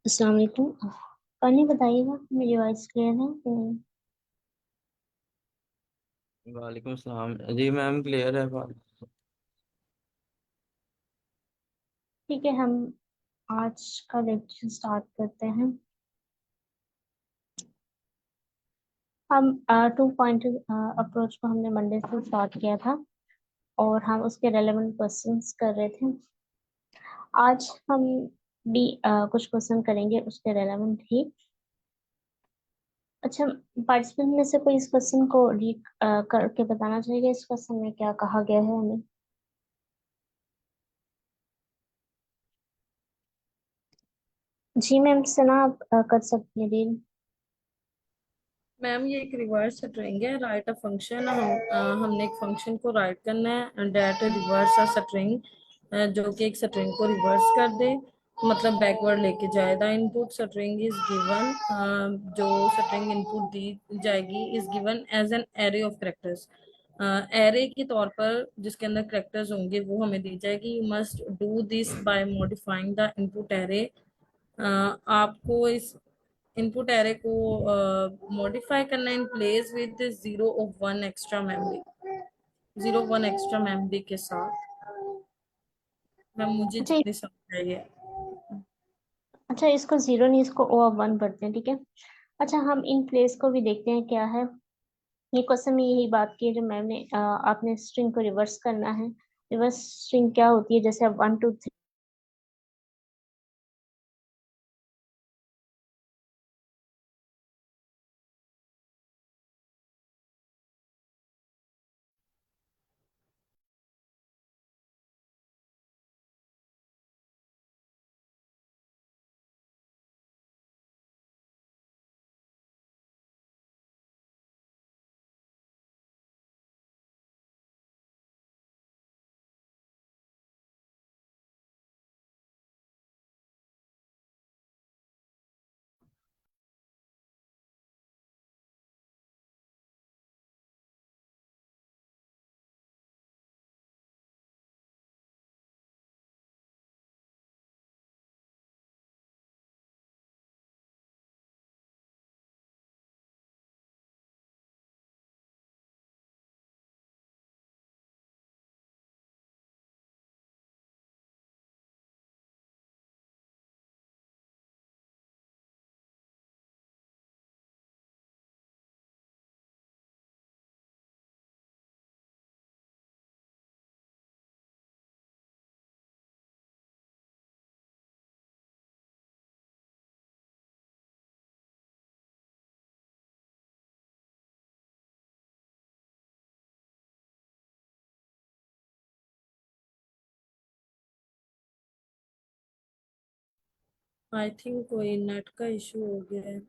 अस्सलाम वालेकुम। पानी बताइएगा, मेरी वॉइस क्लियर है कि नहीं? वालेकुम सलाम जी मैम, क्लियर है बात। ठीक है, हम आज का लेक्चर स्टार्ट करते हैं। हम 2 पॉइंट अप्रोच को हमने मंडे से स्टार्ट किया था और हम उसके रेलेवेंट क्वेश्चंस कर रहे थे। आज हम भी कुछ क्वेश्चन करेंगे उसके रेलेवेंट ही। अच्छा, पार्टिसिपेंट में से कोई इस क्वेश्चन को रीड करके बताना चाहिए इस क्वेश्चन में क्या कहा गया है हमें। जी मैम, सना आप कर सकती हैं रीड। मैम ये एक रिवर्स स्ट्रिंग है। राइट अ फंक्शन, हमने एक फंक्शन को राइट करना है डेट रिवर्स अ स्ट्रिंग, जो कि एक स्ट्रिंग को रिवर्स कर दे, मतलब बैकवर्ड लेके जाए। The input string is given, जो स्ट्रिंग इनपुट दी जाएगी is given as an array of characters. Array के तौर पर जिसके अंदर करेक्टर्स होंगे वो हमें दी जाएगी। You must do this by modifying the input array. आपको इस इनपुट एरे को मॉडिफाई करना in place with 0 1 extra memory के साथ। मैम मुझे अच्छा जितनी समझ आई है। अच्छा, इसको जीरो नहीं, इसको ओ ऑफ वन पढ़ते हैं, ठीक है। अच्छा, हम इन प्लेस को भी देखते हैं क्या है। ये क्वेश्चन में यही बात की है जो मैम ने आपने स्ट्रिंग को रिवर्स करना है। रिवर्स स्ट्रिंग क्या होती है, जैसे अब 1 2 3। आई थिंक कोई नेट का इशू हो गया है।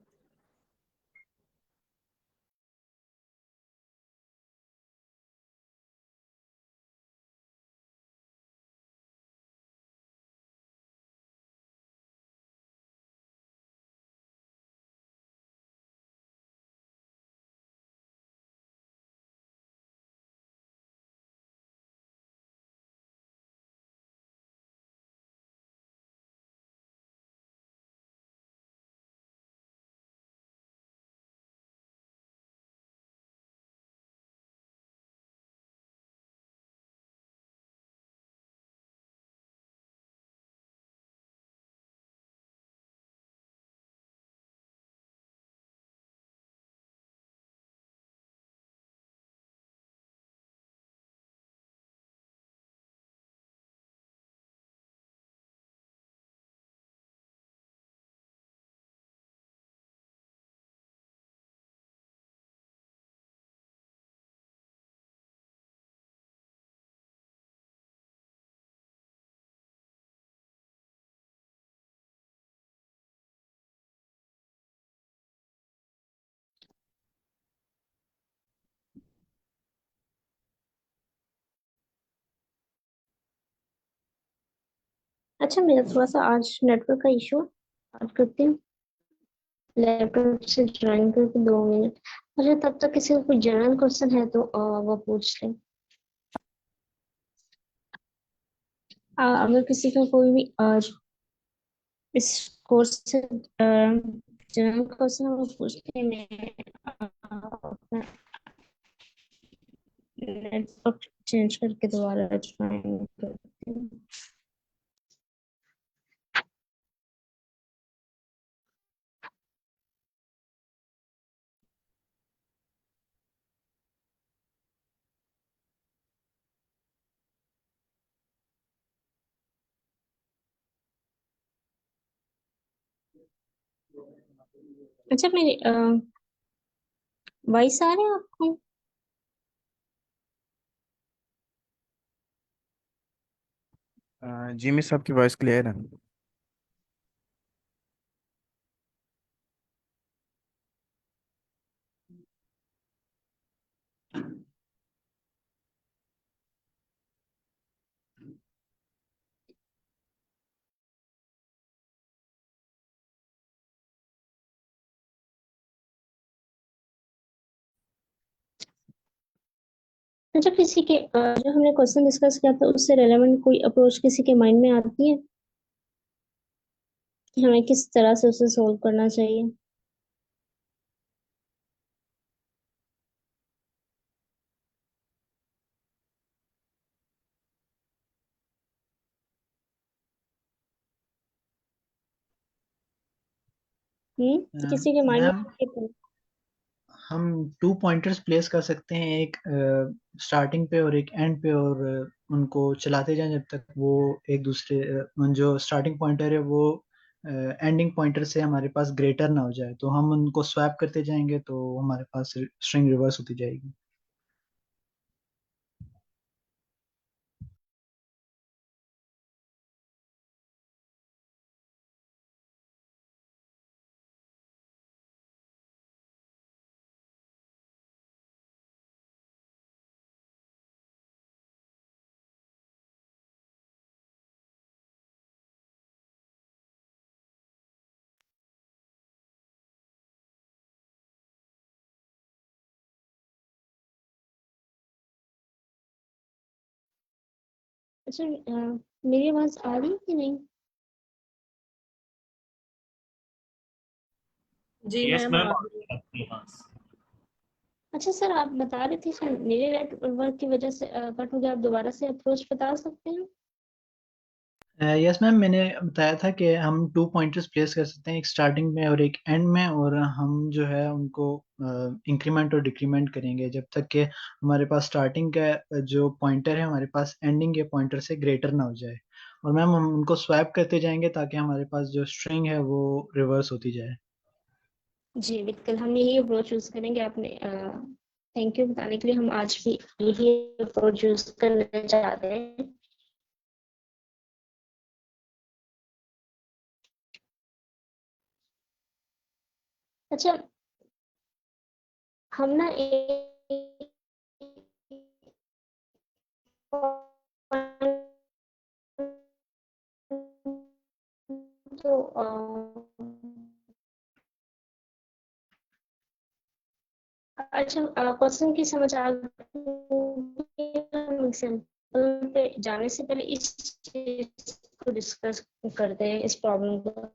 अच्छा, मेरा थोड़ा सा आज नेटवर्क का इशू। बात करती हूँ लैपटॉप से ज्वाइन करके 2 मिनट। अच्छा, तब तक किसी को कोई जनरल क्वेश्चन है तो वो पूछ लें। अगर किसी का कोई भी इस कोर्स से जनरल क्वेश्चन वो पूछते मैं अपना नेटवर्क चेंज करके दोबारा ज्वाइन करती हूँ। अच्छा मेरी वॉइस आ रहा है आपको? जी मिस, आपकी वॉइस क्लियर है। अच्छा किसी के जो हमने क्वेश्चन डिस्कस किया था उससे रेलेवेंट कोई अप्रोच किसी के माइंड में आती है कि हमें किस तरह से उसे सोल्व करना चाहिए? किसी के माइंड मैम में हम 2 पॉइंटर्स प्लेस कर सकते हैं, एक स्टार्टिंग पे और एक एंड पे, और उनको चलाते जाएं जब तक वो एक दूसरे जो स्टार्टिंग पॉइंटर है वो एंडिंग पॉइंटर से हमारे पास ग्रेटर ना हो जाए। तो हम उनको स्वैप करते जाएंगे तो हमारे पास स्ट्रिंग रिवर्स होती जाएगी। अच्छा मेरी आवाज आ रही है कि नहीं? जी यस मैम मैम, आ रही है। आपकी आवाज। अच्छा सर आप बता रहे थे सर मेरे नेटवर्क की वजह से कट हो गया, आप दोबारा से अप्रोच बता सकते हैं? यस मैम, मैंने बताया था कि हम 2 पॉइंटर्स प्लेस कर सकते हैं, एक स्टार्टिंग में और एक एंड में, और हम जो है उनको इंक्रीमेंट और डिक्रीमेंट करेंगे जब तक कि हमारे पास स्टार्टिंग का जो पॉइंटर है हमारे पास एंडिंग के पॉइंटर से ग्रेटर ना हो जाए। और मैम हम उनको स्वैप करते जाएंगे ताकि हमारे पास जो स्ट्रिंग है वो रिवर्स होती जाए। जी बिल्कुल हम यही अप्रोच चूज करेंगे। आपने थैंक यू बताने के लिए। हम आज भी यही अप्रोच चूज करने जा रहे हैं। अच्छा हम ना एक तो अच्छा क्वेश्चन की समझ आ गई। हम एग्जाम्पल पे जाने से पहले इस चीज को डिस्कस करते हैं, इस प्रॉब्लम को।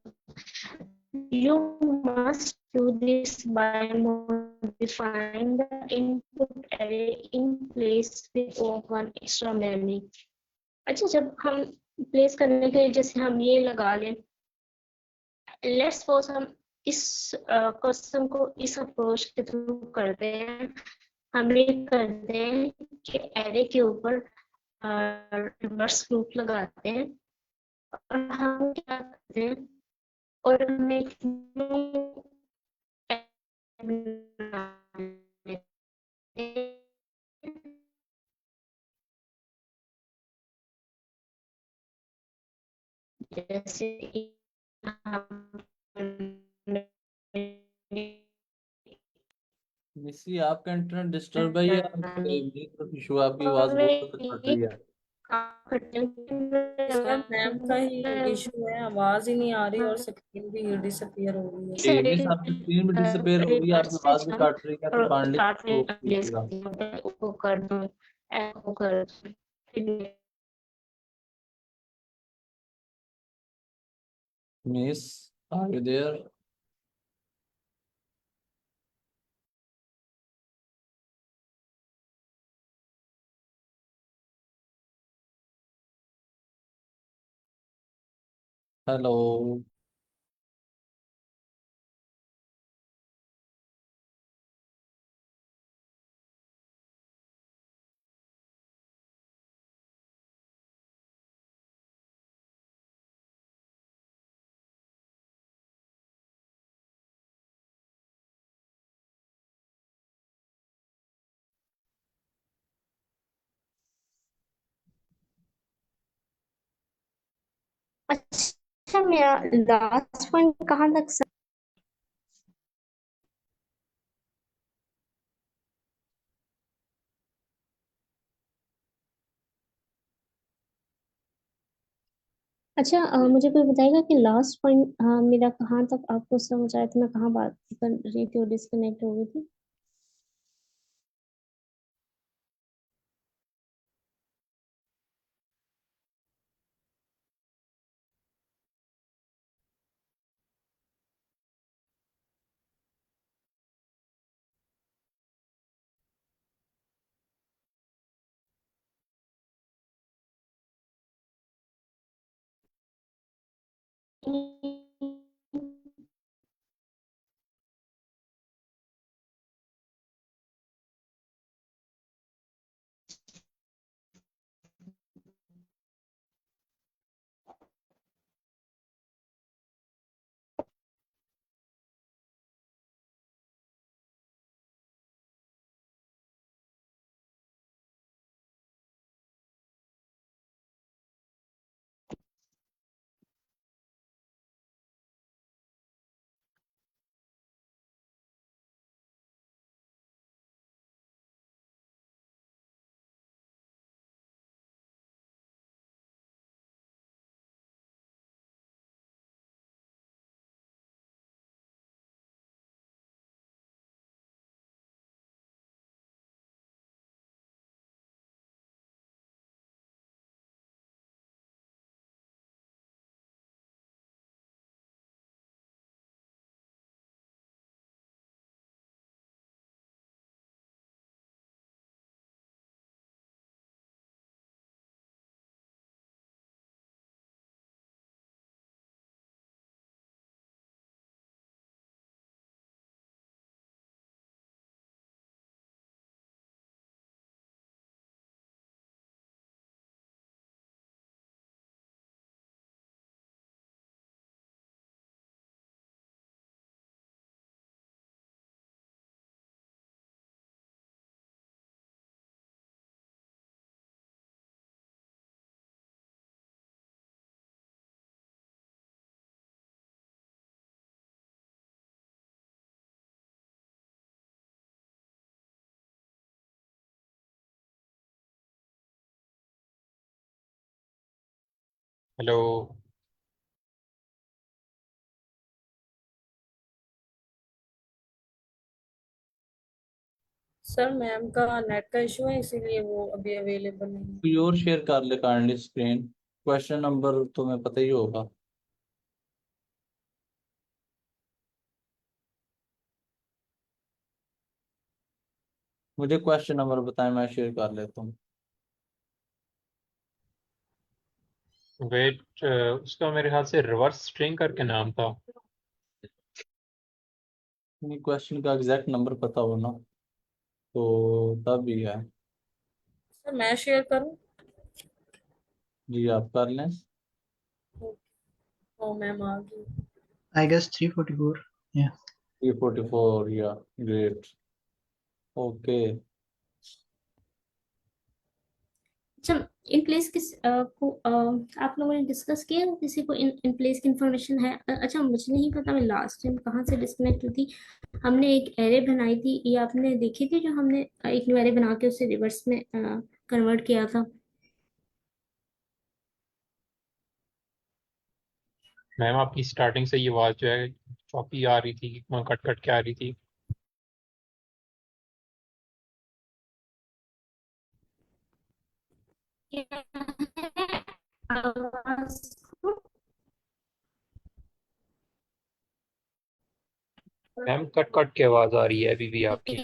You must do this by modifying the input array in place with one extra memory। अच्छा जब हम प्लेस करने के लिए जैसे हम ये लगा लें, लेट्स सपोज हम इस क्वेश्चन को इस अप्रोच के थ्रू करते हैं। हम ये करते हैं कि एरे के ऊपर रिवर्स लूप लगाते हैं और हम क्या करते हैं, और हमें जैसे मिसी, आपका इंटरनेट डिस्टर्ब है या नेटवर्क इशू? आपकी आवाज बहुत ज्यादा कट रही है। सर मैम का ही इशू है, आवाज ही नहीं आ रही और स्क्रीन भी डिसअपीयर हो रही है। मिस, आपकी स्क्रीन भी डिसअपीयर हो रही है, आपकी आवाज भी कट रही है, तो काइंडली उसको कीजिएगा। कर दूं ऐसा कर दूं। Miss Are you there? Hello. अच्छा, मेरा लास्ट पॉइंट कहाँ तक अच्छा, मुझे कोई बताएगा कि लास्ट पॉइंट मेरा कहाँ तक आपको समझ आया था, मैं कहाँ बात कर रही थी और डिस्कनेक्ट हो गई थी। हेलो। सर मैम का नेट का इशू है, इसीलिए वो अभी अवेलेबल नहीं है। कोई और शेयर कर ले काइंडली स्क्रीन। क्वेश्चन नंबर तुम्हें पता ही होगा। मुझे क्वेश्चन नंबर बताएं, मैं शेयर कर लेता हूँ। वेट, उसका मेरे ख्याल से रिवर्स स्ट्रिंग करके नाम था। नहीं, क्वेश्चन का एग्जैक्ट नंबर पता हो ना तो तब भी है। सर मैं शेयर करूँ? जी आप कर लें। ओ मैम आ गई। I guess 344. Yeah. 344 या ग्रेट। ओके। अच्छा, इन प्लेस को आप लोगों ने डिस्कस किया, किसी को इन प्लेस की इंफॉर्मेशन है? अच्छा, मुझे नहीं पता मैं लास्ट टाइम कहाँ से डिस्कनेक्ट हुई थी। हमने एक एरे बनाई थी, ये आपने देखी थी, जो हमने एक न्यू एरे बना के उसे रिवर्स में कन्वर्ट किया था। मैम आपकी स्टार्टिंग से ये आवाज जो है चौपी आ रही थी, कट कट के आ रही थी। क्या है आवाज को? मैम कट कट के आवाज आ रही है अभी भी आपकी।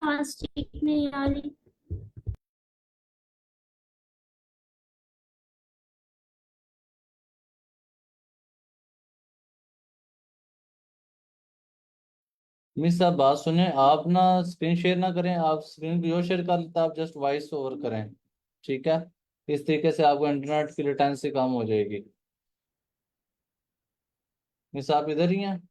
आवाज ठीक नहीं आ रही। मिस आप बात सुने, आप ना स्क्रीन शेयर ना करें, आप स्क्रीन को शेयर कर लेते, आप जस्ट वॉइस ओवर करें। ठीक है, इस तरीके से आपको इंटरनेट की लेटेंसी कम हो जाएगी। मिस आप इधर ही हैं?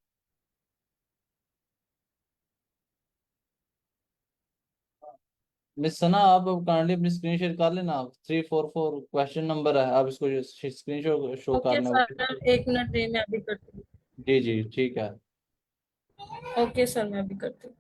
मिस सना आप काइंडली अपनी स्क्रीन शेयर कर लेना। 344 क्वेश्चन नंबर है, आप इसको स्क्रीन शो ओके करना है। सर, एक मिनट दे, मैं अभी करती जी जी ठीक है। हूँ। ओके सर, मैं अभी करती हूँ।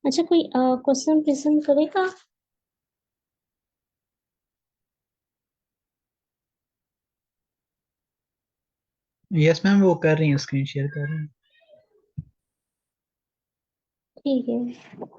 अच्छा, कोई क्वेश्चन प्रेजेंट करेगा? यस मैम, वो कर रही हैं, स्क्रीन शेयर कर रही हैं। ठीक है।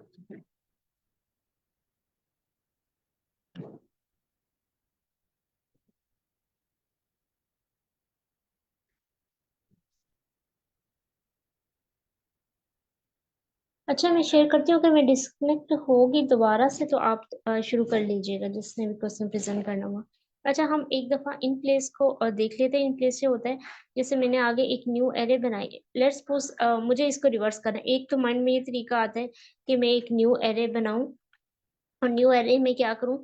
अच्छा, मैं शेयर करती हूँ। अगर मैं डिस्कनेक्ट होगी दोबारा से तो आप शुरू कर लीजिएगा, जिसने भी क्वेश्चन प्रेजेंट करना हुआ। अच्छा, हम एक दफा इन प्लेस को देख लेते हैं। इन प्लेस से होता है, जैसे मैंने आगे एक न्यू एरे बनाई है। लेट्स सपोज मुझे इसको रिवर्स करना है। एक तो माइंड में ये तरीका आता है कि मैं एक न्यू एरे बनाऊं, और न्यू एरे में क्या करूं,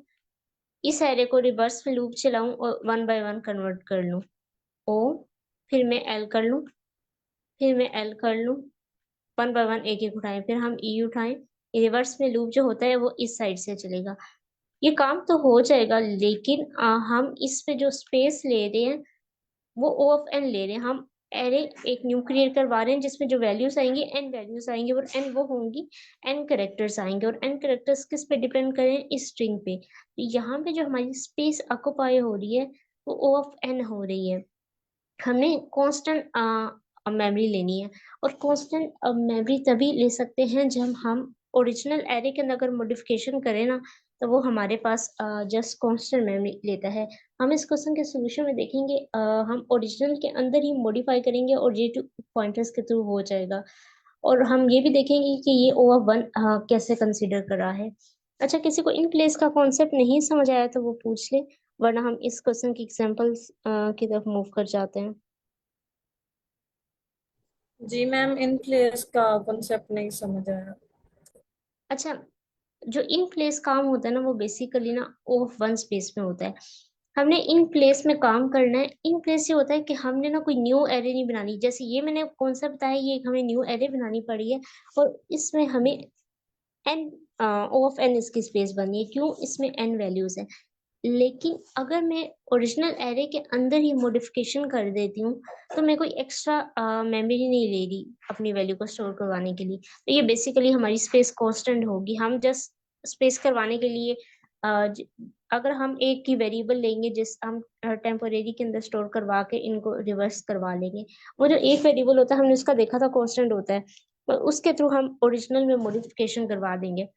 इस एरे को रिवर्स में लूप चलाऊं और वन बाय वन कन्वर्ट कर लूं। ओ, फिर मैं एल कर लूं, फिर मैं एल कर लूं, वन बाय वन एक एक उठाएं, फिर हम ई उठाएं। रिवर्स में लूप जो होता है वो इस साइड से चलेगा। ये काम तो हो जाएगा, लेकिन हम इस पे जो स्पेस ले रहे हैं वो ओ ऑफ एन ले रहे हैं। हम एरे एक न्यू क्रिएट करवा रहे हैं जिसमें जो वैल्यूज आएंगी एन वैल्यूज आएंगी, और एन वो होंगी, एन करेक्टर्स आएंगे। और एन करेक्टर्स किस पे डिपेंड करें? इस स्ट्रिंग पे। तो यहाँ पे जो हमारी स्पेस ऑक्युपाई हो रही है वो ओ ऑफ एन हो रही है। हमें कांस्टेंट मेमोरी लेनी है, और कांस्टेंट मेमोरी तभी ले सकते हैं जब हम ओरिजिनल एरे के अंदर अगर मॉडिफिकेशन करें ना, तो वो हमारे पास जस्ट कांस्टेंट मेमोरी लेता है। हम इस क्वेश्चन के सोल्यूशन में देखेंगे, हम ओरिजिनल के अंदर ही मॉडिफाई करेंगे और ये टू पॉइंटर्स के थ्रू हो जाएगा। और हम ये भी देखेंगे कि ये ओवर वन कैसे कंसीडर करा है। अच्छा, किसी को इन प्लेस का कॉन्सेप्ट नहीं समझ आया तो वो पूछ ले, वरना हम इस क्वेश्चन की एग्जांपल्स की तरफ मूव कर जाते हैं। जी मैम, इन प्लेस का कॉन्सेप्ट नहीं समझ आया। अच्छा, जो इन प्लेस काम होता है ना, वो बेसिकली ना ऑफ वन स्पेस में होता है। हमने इन प्लेस में काम करना है। इन प्लेस ये होता है कि हमने ना कोई न्यू एरे नहीं बनानी। जैसे ये मैंने कौन सा बताया, ये एक हमें न्यू एरे बनानी पड़ी है, और इसमें हमें एन ऑफ एन इसकी स्पेस बनी है। क्यों? इसमें एन वैल्यूज है। लेकिन अगर मैं ओरिजिनल एरे के अंदर ही मॉडिफिकेशन कर देती हूँ, तो मैं कोई एक्स्ट्रा मेमोरी नहीं ले रही अपनी वैल्यू को स्टोर करवाने के लिए। तो ये बेसिकली हमारी स्पेस कांस्टेंट होगी। हम जस्ट स्पेस करवाने के लिए अगर हम एक की वेरिएबल लेंगे जिस हम टेम्पोरेरी के अंदर स्टोर करवा के इनको रिवर्स करवा लेंगे। वो जो एक वेरिएबल होता है, हमने उसका देखा था कांस्टेंट होता है, तो उसके थ्रू हम ओरिजिनल में मॉडिफिकेशन करवा देंगे।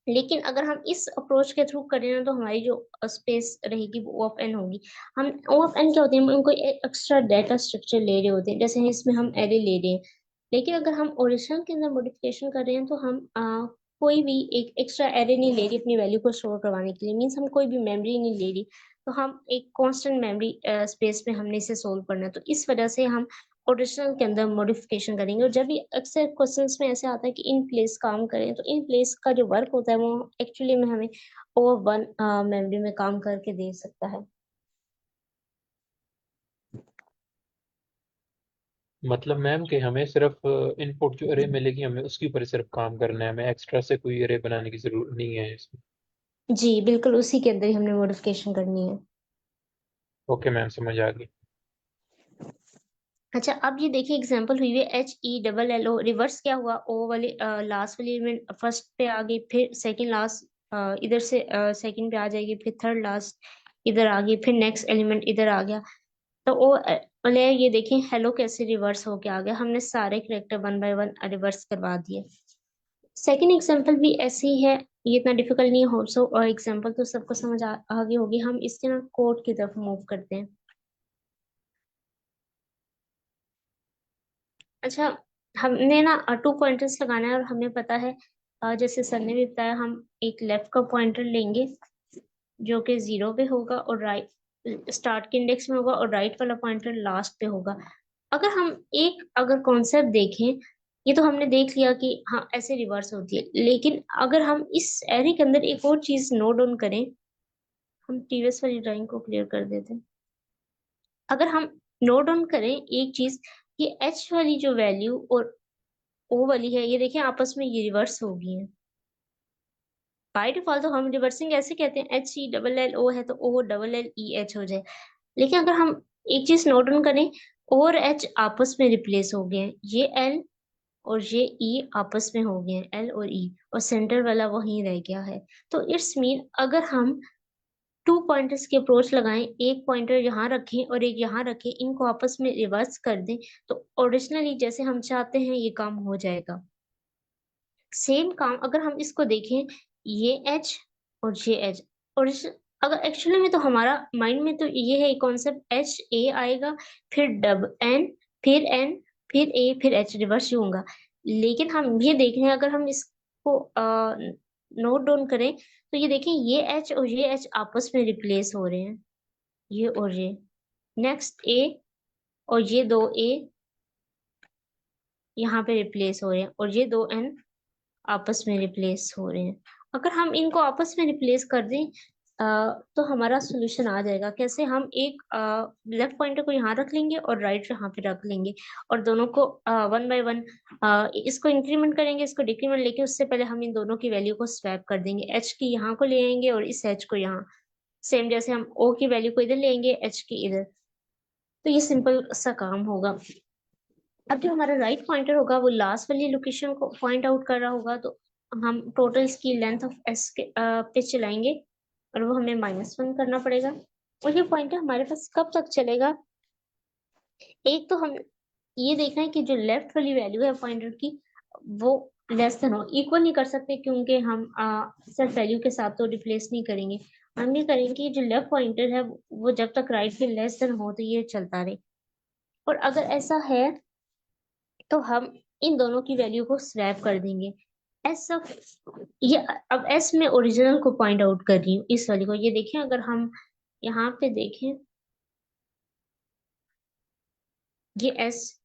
लेकिन अगर हम इस अप्रोच के थ्रू करें ना, तो हमारी जो स्पेस रहेगी वो ऑफ एन होगी। हम ओ ऑफ एन क्या होते हैं, हम उनको एक्स्ट्रा डाटा स्ट्रक्चर ले रहे होते हैं, जैसे इसमें हम एरे ले रहे हैं। लेकिन अगर हम ओरिजिनल के अंदर मॉडिफिकेशन कर रहे हैं, तो हम कोई भी एक एक्स्ट्रा एरे नहीं ले रही अपनी वैल्यू को स्टोर करवाने के लिए। मीन्स हम कोई भी मेमोरी नहीं ले रही, तो हम एक कांस्टेंट मेमोरी स्पेस में हमने इसे सोल्व करना है। तो इस वजह से हम ओरिजिनल के अंदर मॉडिफिकेशन करेंगे। और जब भी अक्सर क्वेश्चंस में ऐसे आता है कि इन प्लेस काम करें, तो इन प्लेस का जो वर्क होता है वो एक्चुअली में हमें ओवर वन मेमोरी में काम करके दे सकता है। मतलब मैम कि हमें सिर्फ इनपुट जो अरे मिलेगी हमें उसके ऊपर सिर्फ काम करना है, हमें एक्स्ट्रा से कोई अरे बनाने की जरूरत नहीं है इसमें। जी बिल्कुल, उसी के अंदर ही हमने मॉडिफिकेशन करनी है। ओके मैम, समझ आ गई। अच्छा, अब ये देखिए एग्जांपल हुई है HELL। रिवर्स क्या हुआ, ओ वाली लास्ट वाली एलिमेंट फर्स्ट पे आ गई, फिर सेकंड लास्ट इधर से सेकंड पे आ जाएगी, फिर थर्ड लास्ट इधर आ गई, फिर नेक्स्ट एलिमेंट इधर आ गया। तो ओ वाले ये देखिए हेलो कैसे रिवर्स होके आ गया, हमने सारे character one by one reverse करवा दिए। सेकंड एग्जांपल भी ऐसे ही है, ये इतना डिफिकल्ट नहीं है। सो एग्जांपल तो सबको समझ आ गई होगी। हम इसके ना कोड की तरफ मूव करते हैं। अच्छा, हमने ना 2 पॉइंटर्स लगाना है और हमें पता है जैसे सर ने भी बताया, हम एक लेफ्ट का पॉइंटर लेंगे जो कि 0 पे होगा और राइट स्टार्ट के इंडेक्स में होगा, और राइट वाला पॉइंटर लास्ट पे होगा। अगर कॉन्सेप्ट देखें, ये तो हमने देख लिया कि हाँ ऐसे रिवर्स होती है, लेकिन अगर हम इस एरे के अंदर एक और चीज नोट डाउन करें, हम प्रीवियस वाली ड्राइंग को क्लियर कर देते हैं। अगर हम नोट डाउन करें एक चीज, ये एच वाली जो वैल्यू और ओ वाली है, ये देखिए आपस में ये रिवर्स हो गई है। बाय डिफॉल्ट तो हम रिवर्सिंग ऐसे कहते हैं, HELLO है तो OLLEH हो जाए। लेकिन अगर हम एक चीज नोट डाउन करें, O और H आपस में रिप्लेस हो गए हैं, ये L और ये E आपस में हो गए हैं, L और E, और सेंटर वाला वहीं रह गया है। तो इट्स मीन अगर हम 2 पॉइंटर्स की अप्रोच लगाएं, एक पॉइंटर यहाँ रखें और एक यहाँ रखें, इनको आपस में रिवर्स कर दें, तो ओरिजिनली जैसे हम चाहते हैं ये काम हो जाएगा। सेम काम अगर हम इसको देखें, ये एच और ये एच, और अगर एक्चुअली में तो हमारा माइंड में तो ये है कॉन्सेप्ट, HA आएगा, फिर एन, फिर एन, फिर ए, फिर एच, रिवर्स ही होगा। लेकिन हम ये देख रहे हैं, अगर हम इसको नोट डाउन करें, तो ये देखें ये एच और ये एच आपस में रिप्लेस हो रहे हैं, ये और ये। नेक्स्ट ए और ये 2 A यहाँ पे रिप्लेस हो रहे हैं, और ये 2 N आपस में रिप्लेस हो रहे हैं। अगर हम इनको आपस में रिप्लेस कर दें तो हमारा सोल्यूशन आ जाएगा। कैसे, हम एक लेफ्ट पॉइंटर को यहाँ रख लेंगे और राइट यहाँ पे रख लेंगे, और दोनों को वन बाय वन इसको इंक्रीमेंट करेंगे, इसको डिक्रीमेंट, लेके उससे पहले हम इन दोनों की वैल्यू को स्वैप कर देंगे। एच की यहाँ को ले आएंगे और इस एच को यहाँ, सेम जैसे हम ओ की वैल्यू को इधर लेंगे, एच की इधर। तो ये सिंपल सा काम होगा। अब जो हमारा राइट पॉइंटर होगा वो लास्ट वाली लोकेशन को पॉइंट आउट कर रहा होगा, तो हम टोटल इसकी लेंथ ऑफ एस के पे चलाएंगे, और वो हमें -1 करना पड़ेगा। और ये पॉइंटर हमारे पास कब तक चलेगा, एक तो हम ये देखना है कि जो लेफ्ट वाली वैल्यू है पॉइंटर की, वो लेस देन हो, इक्वल नहीं कर सकते क्योंकि हम सिर्फ वैल्यू के साथ तो रिप्लेस नहीं करेंगे। हम ये करेंगे कि जो लेफ्ट पॉइंटर है वो जब तक राइट के लेस देन हो तो ये चलता रहे, और अगर ऐसा है तो हम इन दोनों की वैल्यू को स्वैप कर देंगे। एस ऑफ ये, अब एस में ओरिजिनल को पॉइंट आउट कर रही हूँ, इस वाली को। ये देखें, अगर हम यहाँ पे देखें, ये एस,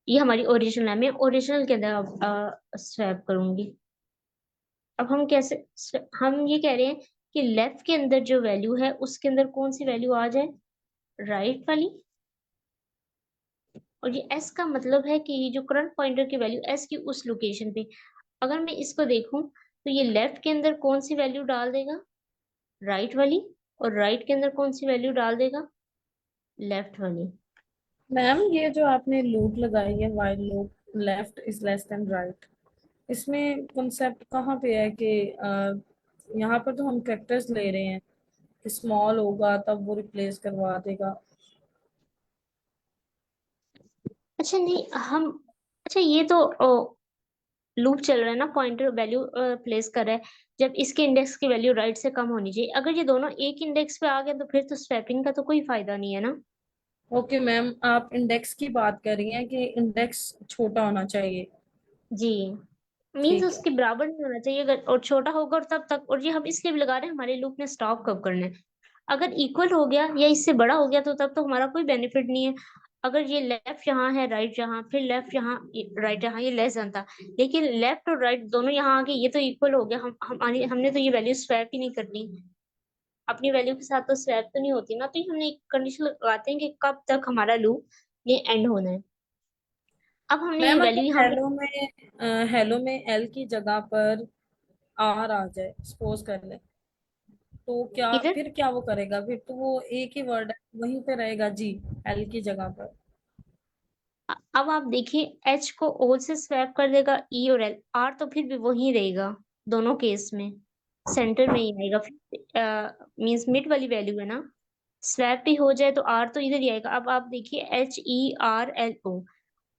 ये हमारी ओरिजिनल है, मैं ओरिजिनल के अंदर अब स्वैप करूंगी। अब हम कैसे, हम ये कह रहे हैं कि लेफ्ट के अंदर जो वैल्यू है उसके अंदर कौन सी वैल्यू आ जाए, राइट वाली। और ये एस का मतलब है कि ये जो करंट पॉइंटर की वैल्यू एस की उस लोकेशन पे, अगर मैं इसको देखूं तो ये लेफ्ट के अंदर कौन सी वैल्यू डाल देगा, राइट वाली, और राइट के अंदर कौन सी वैल्यू डाल देगा, लेफ्ट वाली। मैम ये जो आपने लूप लगाई है, while loop, left is less than right, इसमें कॉन्सेप्ट कहाँ पे है कि यहाँ पर तो हम कैरेक्टर्स ले रहे हैं कि स्मॉल होगा तब वो रिप्लेस करवा देगा। अच्छा नहीं, हम अच्छा ये तो लूप चल रहा है ना, पॉइंटर वैल्यू प्लेस कर रहा है, जब इसके इंडेक्स की वैल्यू राइट से कम होनी चाहिए। अगर ये दोनों एक इंडेक्स पे आ गए तो फिर तो स्वैपिंग का तो कोई फायदा नहीं है ना। ओके मैम, आप इंडेक्स की बात कर रही हैं कि इंडेक्स छोटा होना चाहिए। जी, मीन्स ठीक है। उसके बराबर नहीं होना चाहिए, अगर और छोटा होगा और तब तक, और ये हम इसलिए भी लगा रहे हैं हमारे लूप ने स्टॉप कब करना है। अगर इक्वल हो गया या इससे बड़ा हो गया तो तब तो हमारा कोई बेनिफिट नहीं है। अगर ये लेफ्ट यहाँ है, राइट यहाँ, फिर लेफ्ट यहाँ, राइट यहाँ, ये लेस देन था, लेकिन लेफ्ट और राइट दोनों यहाँ आ गए, ये तो इक्वल हो गया। हमने तो ये वैल्यू स्वैप ही नहीं करनी, अपनी वैल्यू के साथ तो स्वैप तो नहीं होती ना, तो ये हमने एक कंडीशन लगाते हैं कि कब तक हमारा लूप ये एंड होना है। अब हमने ये मैम वैल्यू अगर यहाँ पे, हेलो में एल की जगह पर आर आ जाए, सपोज कर ले, तो क्या इधर फिर क्या वो करेगा? फिर तो वो एक ही वर्ड है, वहीं पे रहेगा जी, एल की जगह पर। अब आप देखिए एच को ओ से स्वैप कर देगा ई और एल, आर तो फिर भी वही रहेगा दोनों केस में, सेंटर में ही आएगा, फिर मीन्स मिड वाली वैल्यू है ना, स्वैप भी हो जाए तो आर तो इधर ही आएगा। अब आप देखिए H E R L O,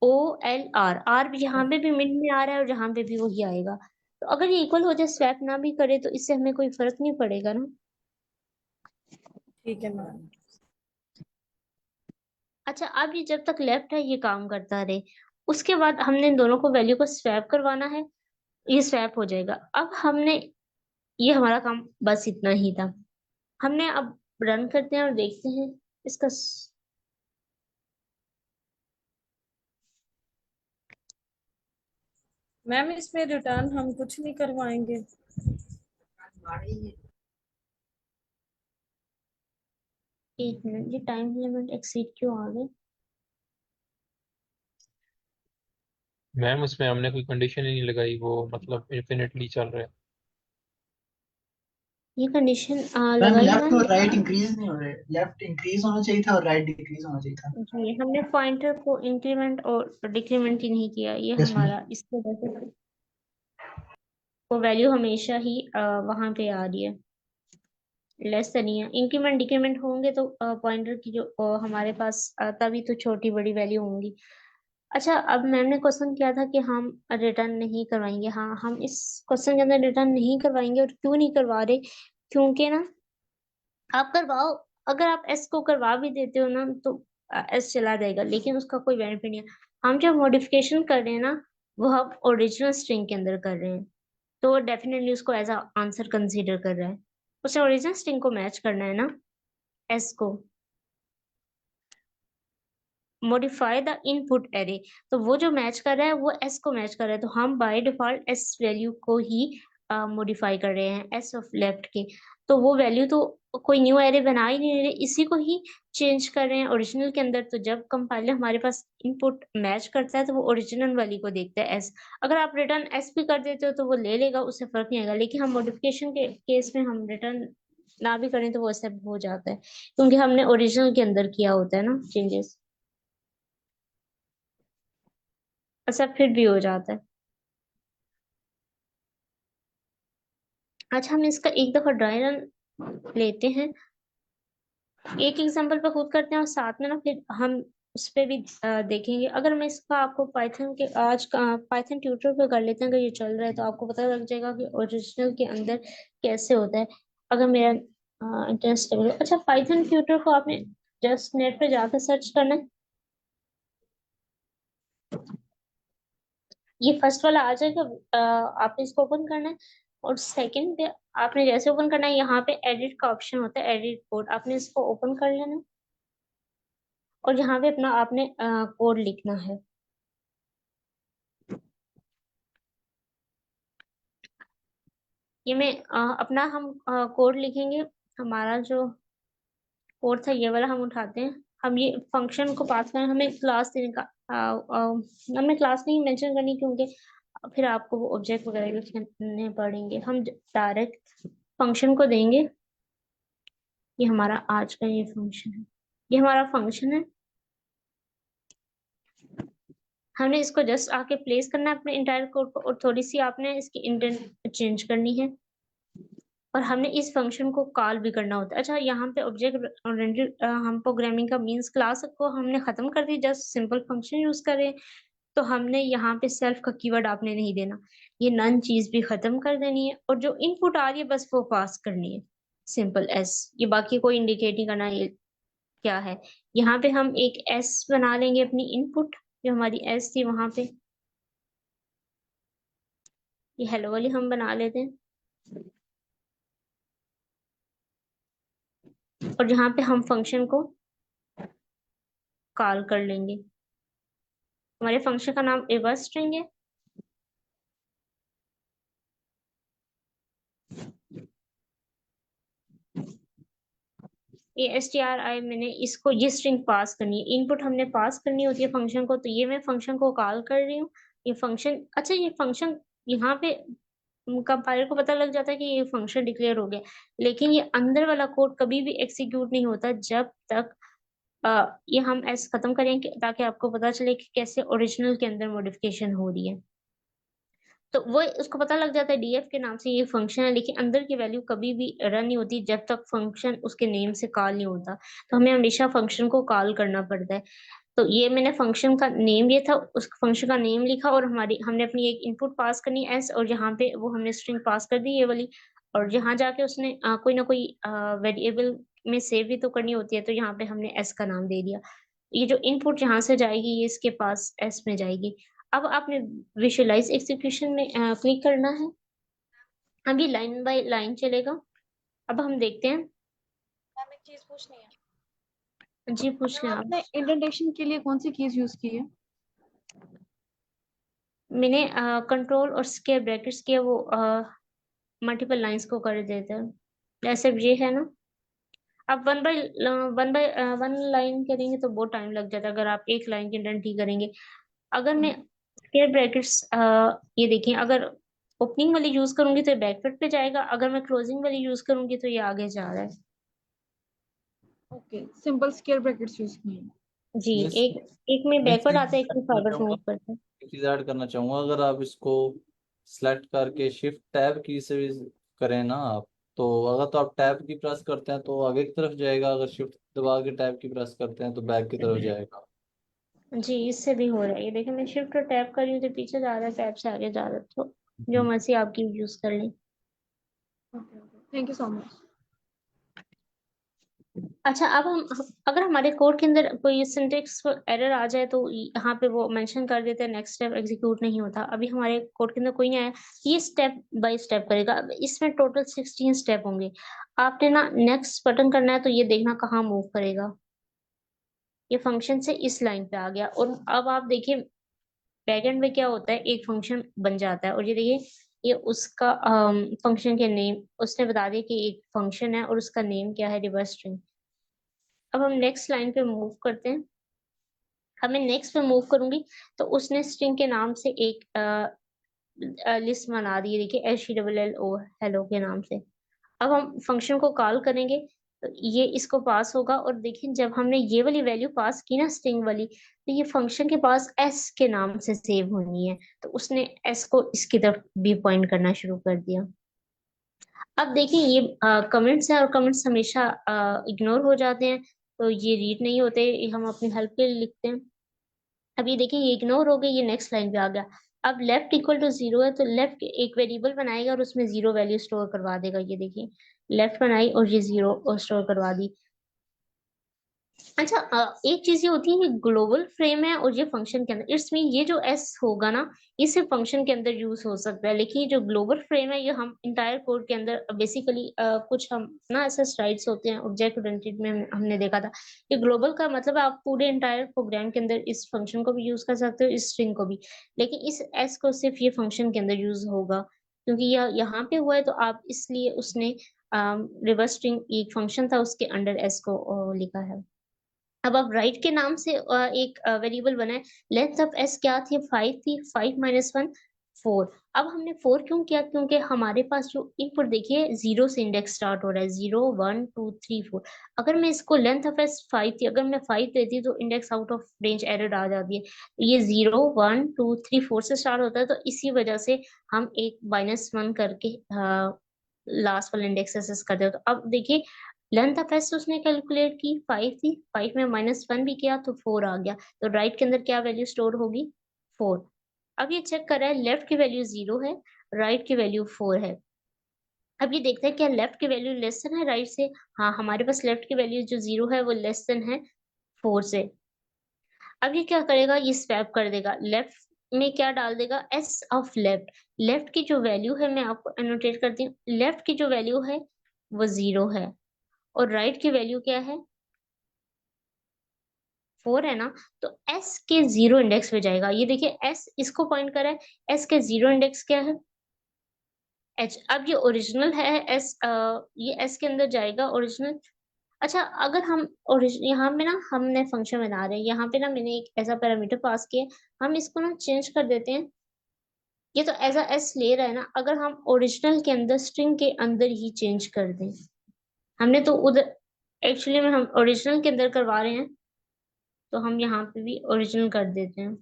O L R, R भी यहाँ पे भी मिड में आ रहा है और जहाँ पे भी वही आएगा, तो अगर ये इक्वल हो जाए स्वैप ना भी करे तो इससे हमें कोई फर्क नहीं पड़ेगा ना। ठीक है मैम। अच्छा, अब ये जब तक लेफ्ट है ये काम करता रहे, उसके बाद हमने इन दोनों को वैल्यू को स्वैप करवाना है, ये स्वैप हो जाएगा। अब हमने, ये हमारा काम बस इतना ही था। हमने अब रन करते हैं और देखते हैं इसका मैम इसमें रिटर्न हम कुछ नहीं करवाएंगे? एक मिनट, ये टाइम लिमिट एक्सीड क्यों आ गई? मैम उसमें हमने कोई कंडीशन ही नहीं लगाई, वो मतलब इन्फिनिटली चल रहा है। ये कंडीशन मैम लगाई ना लेफ्ट और ये, राइट इंक्रीज नहीं हो रहे, लेफ्ट इंक्रीज होना चाहिए था और राइट डिक्रीज होना चाहिए था। जी हमने पॉइंटर को इंक्रीमेंट और डिक्रीमेंट ही नहीं किया, ये यस मैम। हमारा इसके वजह से वो वैल्यू हमेशा ही वहां पे आ रही है, लेस देन ही है। इंक्रीमेंट डिक्रीमेंट होंगे तो पॉइंटर की जो हमारे पास तभी तो छोटी बड़ी वैल्यू होंगी। अच्छा, अब मैम ने क्वेश्चन किया था कि हम रिटर्न नहीं करवाएंगे, हाँ हम इस क्वेश्चन के अंदर रिटर्न नहीं करवाएंगे, और क्यों नहीं करवा रहे, क्योंकि ना आप करवाओ, अगर आप एस को करवा भी देते हो ना तो एस चला जाएगा, लेकिन उसका कोई बेनिफिट नहीं है। हम जो मॉडिफिकेशन कर रहे हैं ना, वो हम ओरिजिनल स्ट्रिंग के अंदर कर रहे हैं, तो वो डेफिनेटली उसको एज अ आंसर कंसीडर कर रहा है, उसे ओरिजिनल स्ट्रिंग को मैच करना है ना, एस को। मॉडिफाई द इनपुट एरे, तो वो जो मैच कर रहा है वो एस को मैच कर रहा है, तो हम बाय डिफॉल्ट एस वैल्यू को ही मॉडिफाई कर रहे हैं एस ऑफ लेफ्ट के, तो वो वैल्यू तो कोई न्यू एरे बना ही नहीं रहे, इसी को ही चेंज कर रहे हैं ओरिजिनल के अंदर। तो जब कंपाइलर हमारे पास इनपुट मैच करता है तो वो ओरिजिनल वाली को देखता है एस, अगर आप रिटर्न एस भी कर देते हो तो वो ले लेगा, उससे फर्क नहीं आएगा, लेकिन हम मॉडिफिकेशन के केस में हम रिटर्न ना भी करें तो वो एक्सेप्ट हो जाता है, क्योंकि हमने ओरिजिनल के अंदर किया होता है ना चेंजेस, अच्छा फिर भी हो जाता है। अच्छा, हम इसका एक दफा ड्राई रन लेते हैं, एक एग्जांपल पे खुद करते हैं और साथ में ना फिर हम उस पे भी देखेंगे। अगर मैं इसका आपको पाइथन के आज का पाइथन ट्यूटर पे कर लेते हैं, अगर ये चल रहा है तो आपको पता लग जाएगा कि ओरिजिनल के अंदर कैसे होता है, अगर मेरा इंटरनेट स्टेबल है। अच्छा, पाइथन ट्यूटर को आपने जस्ट नेट पे जाकर सर्च करना है, ये फर्स्ट वाला आ जाएगा, आपने इसको ओपन करना है, और सेकंड पे आपने जैसे ओपन करना है यहाँ पे एडिट का ऑप्शन होता है, एडिट कोड, आपने इसको ओपन कर लेना है, और यहाँ पे अपना आपने कोड लिखना है। ये मैं अपना हम कोड लिखेंगे, हमारा जो कोड था ये वाला हम उठाते हैं, हम ये फंक्शन को पास करना, हमें क्लास देने का हमें क्लास नहीं मेंशन करनी, क्योंकि फिर आपको वो ऑब्जेक्ट वगैरह लिखने पड़ेंगे, हम डायरेक्ट फंक्शन को देंगे। ये हमारा आज का ये फंक्शन है, ये हमारा फंक्शन है, हमने इसको जस्ट आके प्लेस करना है अपने इंटायर कोड को, और थोड़ी सी आपने इसकी इंडेंट चेंज करनी है, और हमने इस फंक्शन को कॉल भी करना होता है। अच्छा, यहाँ पे ऑब्जेक्ट ओरिएंटेड हम प्रोग्रामिंग का मीन्स क्लास को हमने खत्म कर दी, जस्ट सिंपल फंक्शन यूज करें, तो हमने यहाँ पे सेल्फ का कीवर्ड आपने नहीं देना, ये नन चीज भी खत्म कर देनी है, और जो इनपुट आ रही है बस वो पास करनी है, सिंपल एस, ये बाकी कोई इंडिकेट नहीं करना ये क्या है। यहाँ पे हम एक एस बना लेंगे अपनी इनपुट, जो हमारी एस थी वहां पे, ये हेलो वाली हम बना लेते हैं, और जहाँ पे हम फंक्शन को कॉल कर लेंगे। हमारे फंक्शन का नाम रिवर्स स्ट्रिंग है। ये stri मैंने इसको ये स्ट्रिंग पास करनी है, इनपुट हमने पास करनी होती है फंक्शन को, तो ये मैं फंक्शन को कॉल कर रही हूँ। ये फंक्शन, अच्छा ये फंक्शन यहाँ पे कंपाइलर को पता लग जाता है कि ये फंक्शन डिक्लेयर हो गया, लेकिन ये अंदर वाला कोड कभी भी एग्जीक्यूट नहीं होता जब तक ये हम ऐसे खत्म करें ताकि आपको पता चले कि कैसे ओरिजिनल के अंदर मॉडिफिकेशन हो रही है। तो वो उसको पता लग जाता है डीएफ के नाम से ये फंक्शन है, लेकिन अंदर की वैल्यू कभी भी रन नहीं होती जब तक फंक्शन उसके नेम से कॉल नहीं होता। तो हमें हमेशा फंक्शन को कॉल करना पड़ता है। तो ये मैंने फंक्शन का नेम ये था, उस फंक्शन का नेम लिखा और हमने अपनी एक इनपुट पास करनी एस, और यहाँ पे वो हमने स्ट्रिंग पास कर दी ये वाली, और यहाँ जाके उसने कोई ना कोई वेरिएबल में सेव भी तो करनी होती है, तो यहाँ पे हमने एस का नाम दे दिया। ये जो इनपुट यहाँ से जाएगी ये इसके पास एस में जाएगी। अब आपने विजुअलाइज एग्जीक्यूशन में क्लिक करना है। अभी लाइन बाय लाइन चलेगा। अब हम देखते हैं। मैम एक चीज पूछनी है, जी पूछ लें आप। आपने इंडेंटेशन के लिए कौन सी कीज यूज की है? मैंने कंट्रोल और स्क्वायर ब्रैकेट्स किया, वो मल्टीपल लाइंस को कर देते हैं, जैसे ये है ना। आप वन लाइन करेंगे तो बहुत टाइम लग जाता है अगर आप एक लाइन की इंडेंट ही करेंगे। अगर मैं स्क्वायर ब्रैकेट्स ये देखिए, अगर ओपनिंग वाली यूज करूंगी तो बैकवर्ड पे जाएगा, अगर मैं क्लोजिंग वाली यूज करूंगी तो ये आगे जा रहा है। Okay, simple square brackets use किए हैं। जी, मिस एक में मिस बैकवर्ड आता है, एक में करना फॉरवर्ड चाहूंगा, मूव करता है। एक चीज ऐड करना चाहूंगा। अगर आप इसको सेलेक्ट करके शिफ्ट टैब की से भी करें ना आप, तो अगर तो आप टैब की प्रेस करते हैं तो आगे की तरफ जाएगा, अगर शिफ्ट दबा के टैब की प्रेस करते हैं तो बैक की तरफ जाएगा। जी, इससे भी हो रहा है। ये देखिए मैं शिफ्ट और टैप कर रही हूँ तो पीछे जा रहा है, टैप से आगे जा रहा है, तो जो मर्जी आपकी यूज कर लें। Okay okay, thank you so much. अच्छा, अब हम अगर हमारे कोड के अंदर कोई सिंटेक्स एरर आ जाए तो यहाँ पे वो मेंशन कर देते हैं नेक्स्ट स्टेप एग्जीक्यूट नहीं होता। अभी हमारे कोड के अंदर कोई नहीं आया, ये स्टेप बाय स्टेप करेगा। अब इसमें टोटल 16 स्टेप होंगे। आपने ना नेक्स्ट बटन करना है तो ये देखना कहाँ मूव करेगा। ये फंक्शन से इस लाइन पे आ गया, और अब आप देखिए बैकएंड में क्या होता है, एक फंक्शन बन जाता है, और ये देखिए ये उसका फंक्शन के नेम उसने बता दिया कि एक फंक्शन है और उसका नेम क्या है, रिवर्स स्ट्रिंग। अब हम नेक्स्ट लाइन पे मूव करते हैं। अब मैं नेक्स्ट पे मूव करूंगी तो उसने स्ट्रिंग के नाम से एक लिस्ट बना दी है, देखिए HELLO हेलो के नाम से। अब हम फंक्शन को कॉल करेंगे तो ये इसको पास होगा, और देखिए जब हमने ये वाली वैल्यू पास की ना स्ट्रिंग वाली, तो ये फंक्शन के पास एस के नाम से सेव होनी है, तो उसने एस को इसकी तरफ भी पॉइंट करना शुरू कर दिया। अब देखिए ये कमेंट्स हैं और कमेंट्स हमेशा इग्नोर हो जाते हैं, तो ये रीड नहीं होते, ये हम अपनी हेल्प के लिए लिखते हैं। अब ये देखिए ये इग्नोर हो गई, ये नेक्स्ट लाइन पे आ गया। अब लेफ्ट इक्वल टू 0 है तो लेफ्ट एक वेरिएबल बनाएगा और उसमें 0 वैल्यू स्टोर करवा देगा। ये देखिए लेफ्ट बनाई और ये 0 स्टोर करवा दी। अच्छा, एक चीज ये होती है कि ग्लोबल फ्रेम है और ये फंक्शन के अंदर, इट्स मीन ये जो एस होगा ना ये सिर्फ फंक्शन के अंदर यूज हो सकता है, लेकिन ये जो ग्लोबल फ्रेम है ये हम इंटायर कोड के अंदर बेसिकली कुछ हम ना ऐसे स्लाइड्स होते हैं ऑब्जेक्ट ओरिएंटेड में हमने देखा था। ये ग्लोबल का मतलब आप पूरे इंटायर प्रोग्राम के अंदर इस फंक्शन को भी यूज कर सकते हो, इस स्ट्रिंग को भी, लेकिन इस एस को सिर्फ ये फंक्शन के अंदर यूज होगा, क्योंकि यह यहाँ पे हुआ है तो आप इसलिए उसने रिवर्स स्ट्रिंग एक फंक्शन था उसके अंडर एस को लिखा है। अब राइट के नाम से एक वेरिएबल बना है। लेंथ ऑफ एस क्या थी, 5 थी, 5 माइनस 1 4। अब हमने 4 क्यों किया, क्योंकि हमारे पास जो इनपुट देखिए 0 से इंडेक्स स्टार्ट हो रहा है, 0 1 2 3 4। अगर मैं इसको लेंथ ऑफ एस 5 थी, अगर मैं 5 देती तो index out of range error आ जाती है। ये 0 1 2 3 4 से स्टार्ट होता है, तो इसी वजह से हम एक -1 करके लास्ट वाला इंडेक्स एसेस करते हैं। तो अब देखिए लेंथ ऑफ एस उसने कैलकुलेट की 5 थी, 5 में -1 भी किया तो 4 आ गया, तो राइट के अंदर क्या वैल्यू स्टोर होगी, 4। अब ये चेक कर रहा है लेफ्ट की वैल्यू 0 है, राइट की वैल्यू 4 है। अब ये देखते हैं क्या लेफ्ट की वैल्यू लेस देन है राइट से। हाँ, हमारे पास लेफ्ट की वैल्यू जो 0 है वो लेस देन है 4 से। अब ये क्या करेगा, ये स्वैप कर देगा, लेफ्ट में क्या डाल देगा, एस ऑफ लेफ्ट। लेफ्ट की जो वैल्यू है मैं आपको एनोटेट करती हूँ, लेफ्ट की जो वैल्यू है वो 0 है और राइट की वैल्यू क्या है, 4 है ना, तो s के 0 इंडेक्स पे जाएगा। ये देखिए s इसको पॉइंट कर रहा है, s के 0 इंडेक्स क्या है, h। अब ये ओरिजिनल है s, ये s के अंदर जाएगा ओरिजिनल। अच्छा, अगर हम यहाँ पे ना हमने फंक्शन बना रहे हैं, यहाँ पे ना मैंने एक ऐसा पैरामीटर पास किया है, हम इसको ना चेंज कर देते हैं। ये तो एज एस ले रहा है ना, अगर हम ओरिजिनल के अंदर स्ट्रिंग के अंदर ही चेंज कर दें, हमने तो उधर एक्चुअली में हम ओरिजिनल के अंदर करवा रहे हैं, तो हम यहाँ पे भी ओरिजिनल कर देते हैं।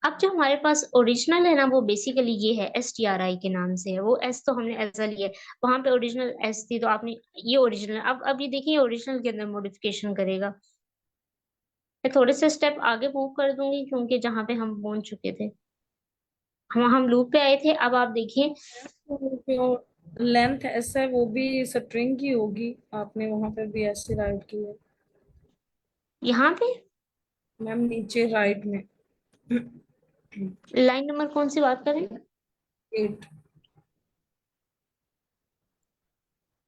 अब जो हमारे पास ओरिजिनल है ना, वो बेसिकली ये है stri के नाम से है, वो s तो हमने ऐसा लिया है, वहां पे ओरिजिनल s थी तो आपने ये ओरिजिनल। अब ये देखिए ओरिजिनल के अंदर मॉडिफिकेशन करेगा। मैं थोड़े से स्टेप आगे मूव कर दूंगी क्योंकि जहाँ पे हम पहुंच चुके थे, हम लूप पे आए थे। अब आप देखिए जो लेंथ ऐसा है वो भी स्ट्रिंग की होगी, आपने वहां पे भी ऐसे राइट की है यहाँ पे मैम, नीचे राइट में लाइन नंबर कौन सी बात करें। 8।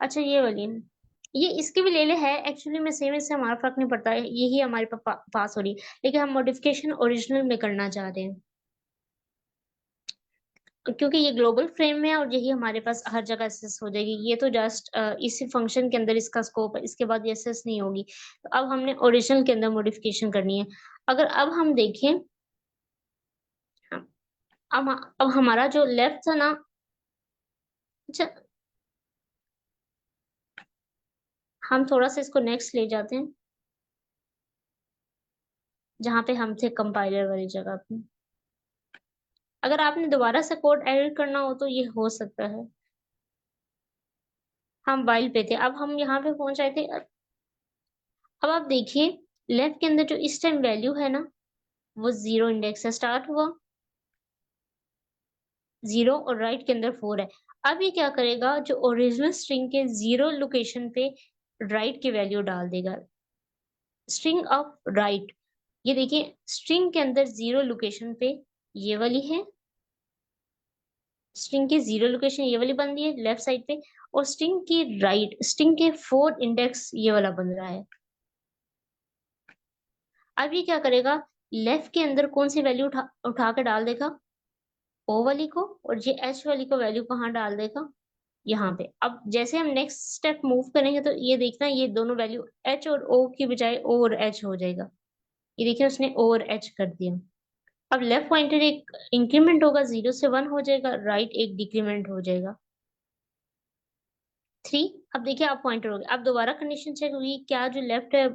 अच्छा ये वाली, ये इसके भी ले ले है एक्चुअली में, सेम इससे हमारा फर्क नहीं पड़ता है, यही हमारे पास हो रही है, लेकिन हम मॉडिफिकेशन ओरिजिनल में करना चाह रहे हैं क्योंकि ये ग्लोबल फ्रेम में है और यही हमारे पास हर जगह एक्सेस हो जाएगी। ये तो जस्ट इसी फंक्शन के अंदर इसका स्कोप है, इसके बाद ये एक्सेस नहीं होगी। तो अब हमने ओरिजिनल के अंदर मॉडिफिकेशन करनी है। अगर अब हम देखें, अब हमारा जो लेफ्ट था ना, अच्छा हम थोड़ा सा इसको नेक्स्ट ले जाते हैं, जहाँ पे हम थे कंपाइलर वाली जगह पे। अगर आपने दोबारा से कोड एडिट करना हो तो ये हो सकता है। हम वाइल पे थे, अब हम यहाँ पे पहुंच आए थे। अब आप देखिए लेफ्ट के अंदर जो इस टाइम वैल्यू है ना, वो 0 इंडेक्स से स्टार्ट हुआ, 0, और राइट के अंदर 4 है। अब ये क्या करेगा, जो ओरिजिनल स्ट्रिंग के 0 लोकेशन पे राइट की वैल्यू डाल देगा, स्ट्रिंग ऑफ राइट। ये देखिए स्ट्रिंग के अंदर 0 लोकेशन पे ये वाली है, स्ट्रिंग की 0 लोकेशन ये वाली बन रही है लेफ्ट साइड पे, और स्ट्रिंग की राइट, स्ट्रिंग के 4 इंडेक्स ये वाला बन रहा है। अब ये क्या करेगा, लेफ्ट के अंदर कौन सी वैल्यू उठा के डाल देगा, ओ वाली को, और ये एच वाली को वैल्यू कहाँ डाल देगा, यहाँ पे। अब जैसे हम नेक्स्ट स्टेप मूव करेंगे तो ये देखना ये दोनों वैल्यू एच और ओ की बजाय ओ और एच हो जाएगा। ये देखिए उसने ओ और एच कर दिया। अब लेफ्ट पॉइंटर एक इंक्रीमेंट होगा, 0 से 1 हो जाएगा, राइट एक डिक्रीमेंट हो जाएगा 3। अब देखिए अब पॉइंटर हो गया। अब दोबारा कंडीशन चेक हुई, क्या जो लेफ्ट है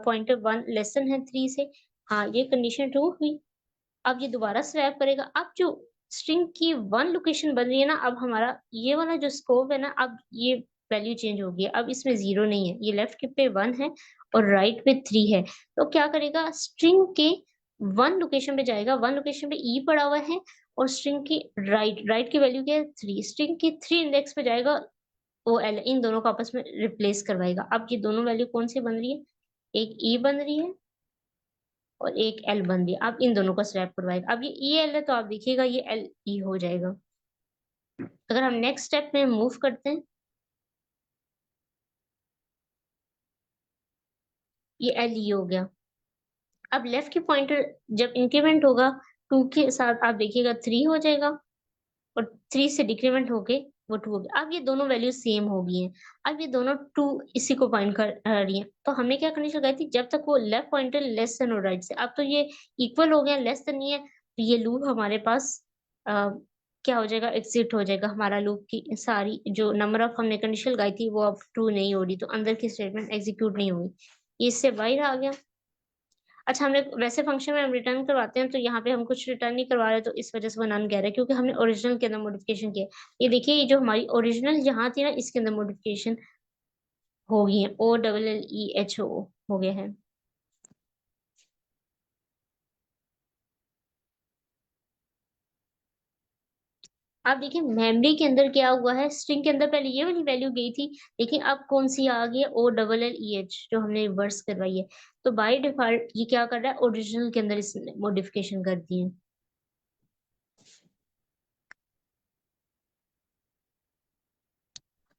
पॉइंटर 1 लेसन है 3 से, हाँ ये कंडीशन ट्रू हुई। अब ये दोबारा स्वैप करेगा। अब जो स्ट्रिंग की 1 लोकेशन बन रही है ना, अब हमारा ये वाला जो स्कोप है ना, अब ये वैल्यू चेंज हो गई है। अब इसमें 0 नहीं है, ये लेफ्ट के पे 1 है और राइट पे 3 है। तो क्या करेगा, स्ट्रिंग के 1 लोकेशन पे जाएगा, 1 लोकेशन पे ई पड़ा हुआ है, और स्ट्रिंग की राइट की वैल्यू क्या है 3, स्ट्रिंग की 3 इंडेक्स पे जाएगा, ओ एल, इन दोनों को आपस में रिप्लेस करवाएगा। अब ये दोनों वैल्यू कौन सी बन रही है, एक ई बन रही है और एक एल बन रही है। अब इन दोनों को स्वैप करवाएगा। अब ये ई एल है तो आप देखिएगा ये एल ई हो जाएगा। अगर हम नेक्स्ट स्टेप में मूव करते हैं, ये एल ई हो गया। अब लेफ्ट की पॉइंटर जब इंक्रीमेंट होगा 2 के साथ, आप देखिएगा 3 हो जाएगा, और 3 से डिक्रीमेंट होके वो 2 हो गया। अब ये दोनों वैल्यू सेम हो गई हैं, अब ये दोनों 2 इसी को पॉइंट कर रही हैं। तो हमने क्या कंडीशन लगाई थी, जब तक वो लेफ्ट पॉइंटर लेस देन और राइट से, अब तो ये इक्वल हो गया, लेस देन नहीं है, तो ये लूप हमारे पास क्या हो जाएगा, एग्जिट हो जाएगा। हमारा लूप की सारी जो नंबर ऑफ हमने कंडीशन लगाई थी वो अब ट्रू नहीं हो रही, तो अंदर की स्टेटमेंट एग्जीक्यूट नहीं होगी, ये इससे बाहर आ गया। अच्छा, हमने वैसे फंक्शन में हम रिटर्न करवाते हैं तो यहाँ पे हम कुछ रिटर्न नहीं करवा रहे, तो इस वजह से वो नन कह रहा है, क्योंकि हमने ओरिजिनल के अंदर मॉडिफिकेशन किया। ये देखिए ये जो हमारी ओरिजिनल यहाँ थी ना, इसके अंदर मॉडिफिकेशन हो गई है, O double L E H O हो गया है। आप देखिए मेमोरी के अंदर क्या हुआ है, स्ट्रिंग के अंदर पहले ये वाली वैल्यू गई थी, लेकिन अब कौन सी आ गई है, O double L E H, जो हमने रिवर्स करवाई है। तो बाय डिफॉल्ट ये क्या कर रहा है, ओरिजिनल के अंदर इसने मॉडिफिकेशन कर दी है।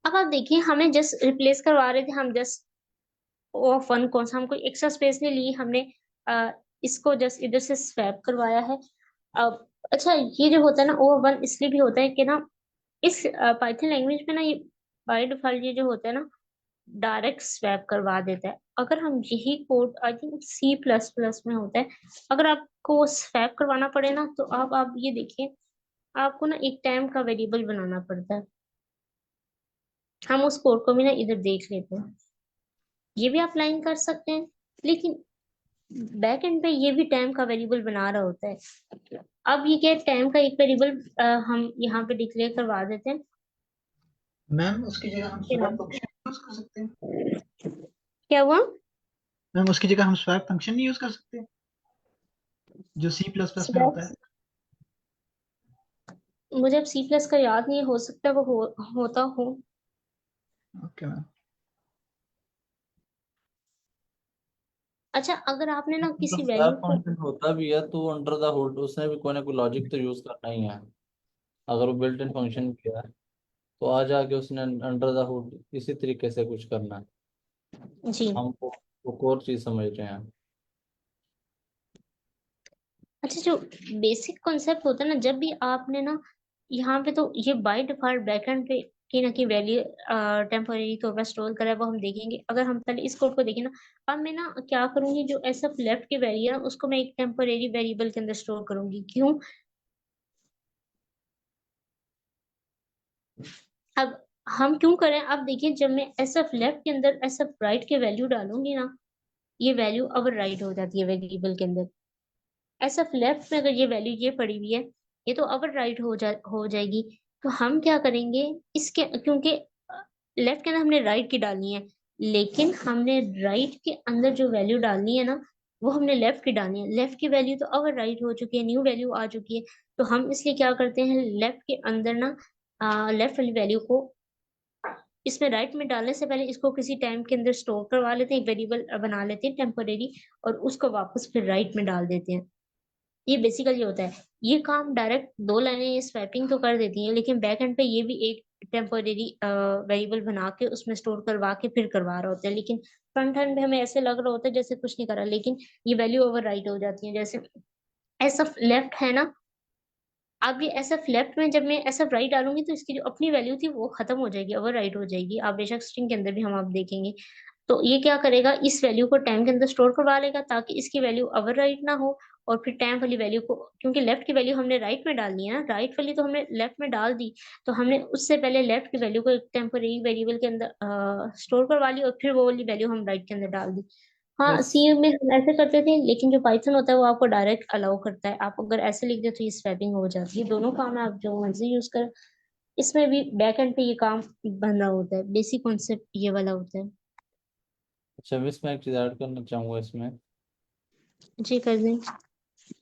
अब आप देखिए हमें जस्ट रिप्लेस करवा रहे थे, हम जस्ट ओ ऑफ वन कौन सा, हम कोई एक्स्ट्रा स्पेस नहीं ली हमने, इसको जस्ट इधर से स्वैप करवाया है। अब अच्छा ये जो होता है ना ओ ऑफ वन इसलिए भी होता है कि ना इस पाइथन लैंग्वेज में ना ये बाय डिफॉल्ट ये जो होता है ना डायरेक्ट स्वैप करवा देता है। अगर हम यही code I think C plus plus में होता है, अगर आपको स्वैप करवाना पड़े ना तो आप ये देखिए आपको ना एक टाइम का वेरिएबल बनाना पड़ता है। हम उस कोड को भी ना इधर देख लेते हैं, ये भी आप लाइन कर सकते हैं, लेकिन बैक एंड पे ये भी टाइम का वेरिएबल बना रहा होता है। अब ये क्या टाइम का एक वेरिएबल हम यहाँ पे डिक्लेयर करवा देते हैं। मैम उसकी जगह हम स्वैप फंक्शन यूज कर सकते हैं। क्या हुआ? मैम उसकी जगह हम स्वैप फंक्शन नहीं यूज कर सकते जो सी प्लस प्लस में होता है। मुझे अब सी प्लस का याद नहीं है, हो सकता है वो होता हो। Okay ma'am. अच्छा अगर आपने ना किसी स्वैप वैल्यू को, फंक्शन होता भी है तो अंडर द हुड उसने भी कोई ना कोई लॉजिक तो यूज करना ही है। अगर वो बिल्ट इन फंक्शन किया है तो आ जाके उसने अंडर द हुड इसी तरीके से कुछ करना है। जी हम वो कोर चीज समझ रहे हैं। अच्छा जो बेसिक कॉन्सेप्ट होता है ना, जब भी आपने ना यहाँ पे तो ये बाय डिफॉल्ट बैकएंड पे की ना की वैल्यू टेम्पोरेरी तौर पर स्टोर करा है वो हम देखेंगे। अगर हम पहले इस कोड को देखें ना, अब मैं ना क्या करूंगी जो ऐसा लेफ्ट की वैल्यू है ना उसको मैं एक टेम्पोरेरी वेरिएबल के अंदर स्टोर करूंगी। क्यों? अब हम क्यों करें, अब देखिए जब मैं ऐसा लेफ्ट के अंदर ऐसा राइट के वैल्यू डालूंगी ना, ये वैल्यू अब राइट हो जाती है वेरिएबल के अंदर। ऐसा लेफ्ट में अगर ये वैल्यू ये पड़ी हुई है, ये तो अवर राइट हो जाएगी। तो हम क्या करेंगे इसके, क्योंकि लेफ्ट के अंदर हमने राइट की डालनी है, लेकिन हमने राइट के अंदर जो वैल्यू डालनी है ना वो हमने लेफ्ट की डालनी है। लेफ्ट की वैल्यू तो अवर राइट हो चुकी है, न्यू वैल्यू आ चुकी है। तो हम इसलिए क्या करते हैं लेफ्ट के अंदर ना लेफ्ट वाली वैल्यू को इसमें राइट में डालने से पहले इसको किसी टाइम के अंदर स्टोर करवा लेते हैं, एक वेरिएबल बना लेते हैं टेम्पोरेरी, और उसको वापस फिर राइट में डाल देते हैं। ये बेसिकली होता है। ये काम डायरेक्ट दो लाइनें ये स्वैपिंग तो कर देती हैं, लेकिन बैक एंड पे ये भी एक टेम्पोरेरी वेरिएबल बना के उसमें स्टोर करवा के फिर करवा रहा होता है। लेकिन फ्रंट एंड पे हमें ऐसे लग रहा होता है जैसे कुछ नहीं करा, लेकिन ये वैल्यू ओवर राइट हो जाती है। जैसे ऐसा लेफ्ट है ना, अब ये ऐसा लेफ्ट में जब मैं ऐसा राइट डालूंगी तो इसकी जो अपनी वैल्यू थी वो खत्म हो जाएगी, ओवर राइट हो जाएगी। आप बेशक स्ट्रिंग के अंदर भी हम आप देखेंगे तो ये क्या करेगा इस वैल्यू को टाइम के अंदर स्टोर करवा लेगा ताकि इसकी वैल्यू अवर राइट ना हो। और फिर टाइम वाली वैल्यू को, क्योंकि लेफ्ट की वैल्यू हमने राइट में डालनी है ना, राइट वाली तो हमने लेफ्ट में डाल दी, तो हमने उससे पहले लेफ्ट की वैल्यू को एक टेम्पोरेरी वेरिएबल के अंदर स्टोर करवा ली और फिर वो वाली वैल्यू हम राइट के अंदर डाल दी। हाँ यस। सी में हम ऐसे करते थे, लेकिन जो पाइथन होता है वो आपको डायरेक्ट अलाउ करता है। आप अगर ऐसे लिख दे तो ये स्वैपिंग हो जाती है। दोनों काम है आप जो मर्जी यूज कर, इसमें भी बैक एंड पे ये काम बन रहा होता है। बेसिक कॉन्सेप्ट ये वाला होता है। अच्छा मिस मैं एक चीज ऐड करना चाहूंगा इसमें। जी कर दें।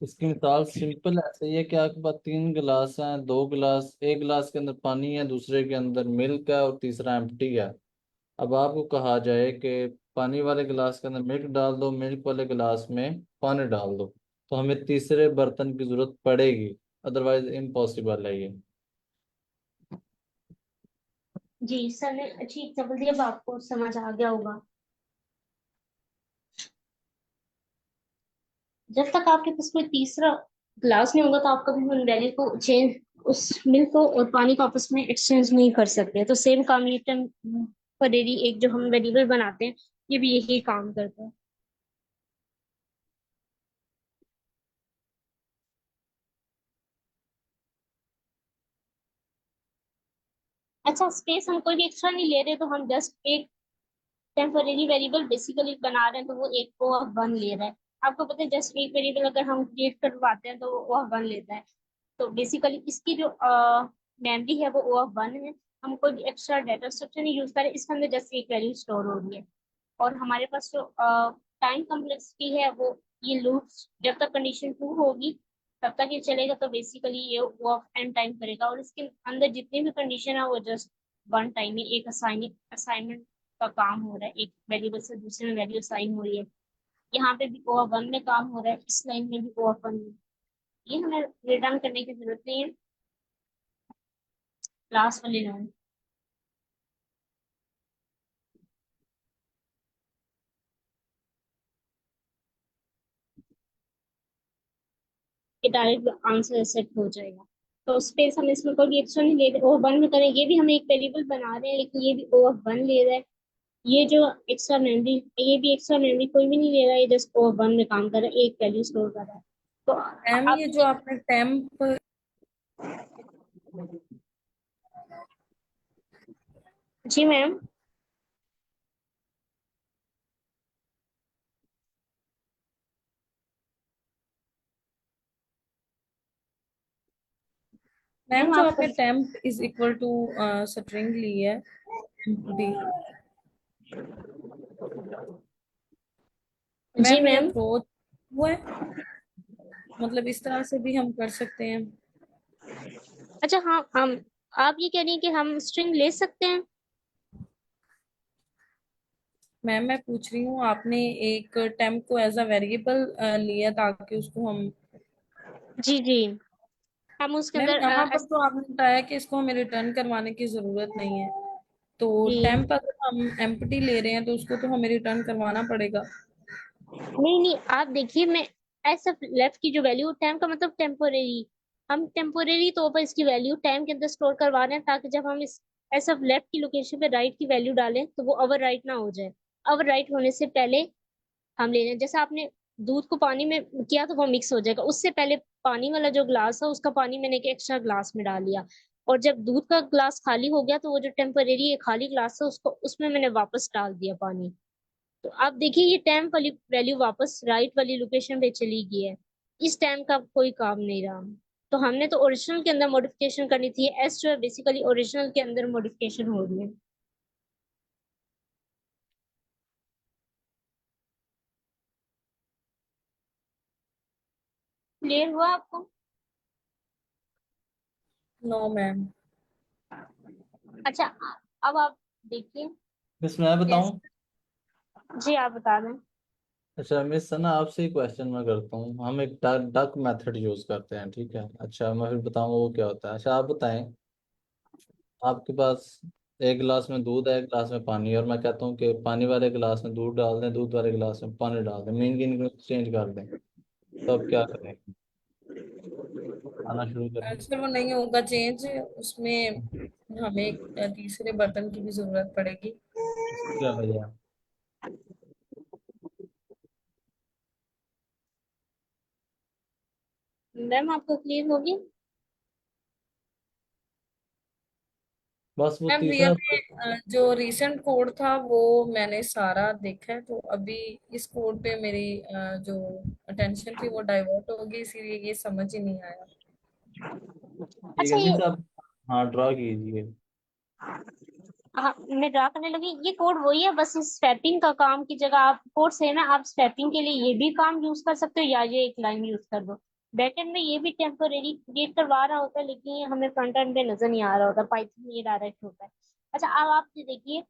इसकी मिसाल सिंपल ऐसे ही है कि आपके पास 3 गिलास हैं, 2 गिलास, एक गिलास के अंदर पानी है, दूसरे के अंदर मिल्क है और तीसरा एम्प्टी है। अब आपको कहा जाए कि पानी वाले गिलास के अंदर मिल्क डाल दो, मिल्क वाले गिलास में पानी डाल दो, तो हमें तीसरे बर्तन की जरूरत पड़ेगी, अदरवाइज इम्पॉसिबल है ये। जी सर ने अच्छी एग्जाम्पल दिया, अब आपको समझ आ गया होगा। जब तक आपके पास कोई तीसरा ग्लास नहीं होगा तो आप कभी उन वैल्यू को चेंज, उस मिल्क को और पानी को आपस में एक्सचेंज नहीं कर सकते। तो सेम काम ये टेम्परेरी एक जो हम वेरिएबल बनाते हैं ये भी यही काम करता है। अच्छा स्पेस हम कोई भी एक्स्ट्रा नहीं ले रहे, तो हम जस्ट एक टेम्परेरी वेरिएबल बेसिकली बना रहे हैं तो वो एक को ऑफ वन ले रहा है। आपको पता है जस्ट एक वेरिएबल अगर हम क्रिएट करवाते हैं तो वो ऑफ वन लेता है। तो बेसिकली इसकी जो मेमोरी है वो ओ ऑफ वन है। हम कोई एक्स्ट्रा डाटा स्ट्रक्चर नहीं यूज करें, इसके अंदर जस्ट एक वैल्यू स्टोर हो रही है। और हमारे पास जो टाइम कम्प्लेक्सिटी है वो ये लूप जब तक कंडीशन ट्रू होगी तब तक ये चलेगा। तो बेसिकली ये वो ऑफ एन टाइम करेगा और इसके अंदर जितनी भी कंडीशन है वो जस्ट वन टाइम में एक असाइनमेंट का काम हो रहा है। एक वेरिएबल से दूसरे में वैल्यू असाइन हो रही है। यहाँ पे भी ओ ऑफ वन में काम हो रहा है, इस लाइन में भी ओ ऑफ वन में। ये हमें रिटर्न करने की जरूरत नहीं है क्लास वाले लाइन। ये डायरेक्ट आंसर सेट हो जाएगा। तो स्पेस हम इसमें कोई भी एक्स्ट्रा नहीं ले रहे, ओ वन में करें, ये भी हम एक वेरिएबल बना रहे हैं लेकिन ये भी ओ वन ले रहा है। ये जो एक्स्ट्रा मेमोरी, ये भी एक्स्ट्रा मेमोरी कोई भी नहीं ले रहा है, ये जस्ट ओ वन में काम कर रहा है, एक वैल्यू स्टोर कर रहा है। तो मैम आप ये जो आपने टेम्प, जी मैम। मैम मैम जो आप आपने temp is equal to string ली है डी, जी मैम ये मैम। अप्रोच हुआ है, मतलब इस तरह से भी हम कर सकते हैं। अच्छा हाँ, हम आप ये कह रही हैं कि हम स्ट्रिंग ले सकते हैं? मैम मैं पूछ रही हूँ, आपने एक टेम्प को एज अ वेरिएबल लिया ताकि उसको हम, जी जी, हम उसके मैम अंदर यहाँ पर तो आपने बताया कि इसको हमें रिटर्न करवाने की जरूरत नहीं है, तो जी टेम्प अगर हम एम्प्टी ले रहे हैं तो उसको तो हमें रिटर्न करवाना पड़ेगा। नहीं नहीं, आप देखिए, मैं ऐसा लेफ्ट की जो वैल्यू, टाइम का मतलब टेम्पोरेरी, हम टेम्पोरेरी तौर पर इसकी वैल्यू टाइम के अंदर स्टोर करवा रहे हैं ताकि जब हम इस ऐसा लेफ्ट की लोकेशन पे राइट की वैल्यू डालें तो वो ओवर राइट ना हो जाए। ओवर राइट होने से पहले हम ले लें, जैसे आपने दूध को पानी में किया तो वो मिक्स हो जाएगा, उससे पहले पानी वाला जो ग्लास है उसका पानी मैंने एक एक्स्ट्रा ग्लास में डाल लिया, और जब दूध का ग्लास खाली हो गया तो वो जो टेम्परेरी खाली ग्लास है उसको उसमें मैंने वापस डाल दिया पानी। तो आप देखिए ये टैम वाली वैल्यू वापस राइट वाली लोकेशन पे चली गई है, इस टैम का कोई काम नहीं रहा। तो हमने तो ओरिजिनल के अंदर मॉडिफिकेशन करनी थी, एस जो है बेसिकली ओरिजिनल के अंदर मॉडिफिकेशन हो रही है। क्लियर हुआ आपको? No ma'am. अच्छा, अब आप देखिए। मिस मैं यस, बताऊं? जी आप बता दें। अच्छा मिस है ना, आपसे ही क्वेश्चन मैं करता हूँ। हम एक डक डक मेथड यूज करते हैं, ठीक है? अच्छा मैं फिर बताऊंगा वो क्या होता है। अच्छा आप बताएं, आपके पास एक गिलास में दूध है, एक गिलास में पानी है, और मैं कहता हूँ कि पानी वाले गिलास में दूध डाल दें, दूध वाले गिलास में पानी डाल दें, मीन की इनको चेंज कर दें, तो अब क्या करें? आना शुरू करें। सर वो नहीं होगा चेंज, उसमें हमें एक तीसरे बर्तन की भी जरूरत पड़ेगी। इसकी क्या वजह है? मैम आपको क्लियर होगी? बस वो मैम रियल तीसरा। में जो रीसेंट कोड था वो मैंने सारा देखा है, तो अभी इस कोड पे मेरी जो अटेंशन थी वो डाइवर्ट हो गई, इसीलिए ये समझ ही नहीं आया। ठीक अच्छा है ये, मिस आप, हाँ ड्रा कीजिए। हाँ मैं ड्रा करने लगी, ये कोड वही है, बस इस स्वैपिंग का काम की जगह आप कोड से ना आप स्वैपिंग के लिए ये भी काम यूज कर सकते हो या ये एक लाइन यूज कर दो। बैकएंड में ये भी टेम्पोरेरी क्रिएट करवा रहा होता है लेकिन ये हमें फ्रंट एंड पे नजर नहीं आ रहा होता, पाइथन में ये डायरेक्ट होता है। अच्छा अब आप ये देखिए,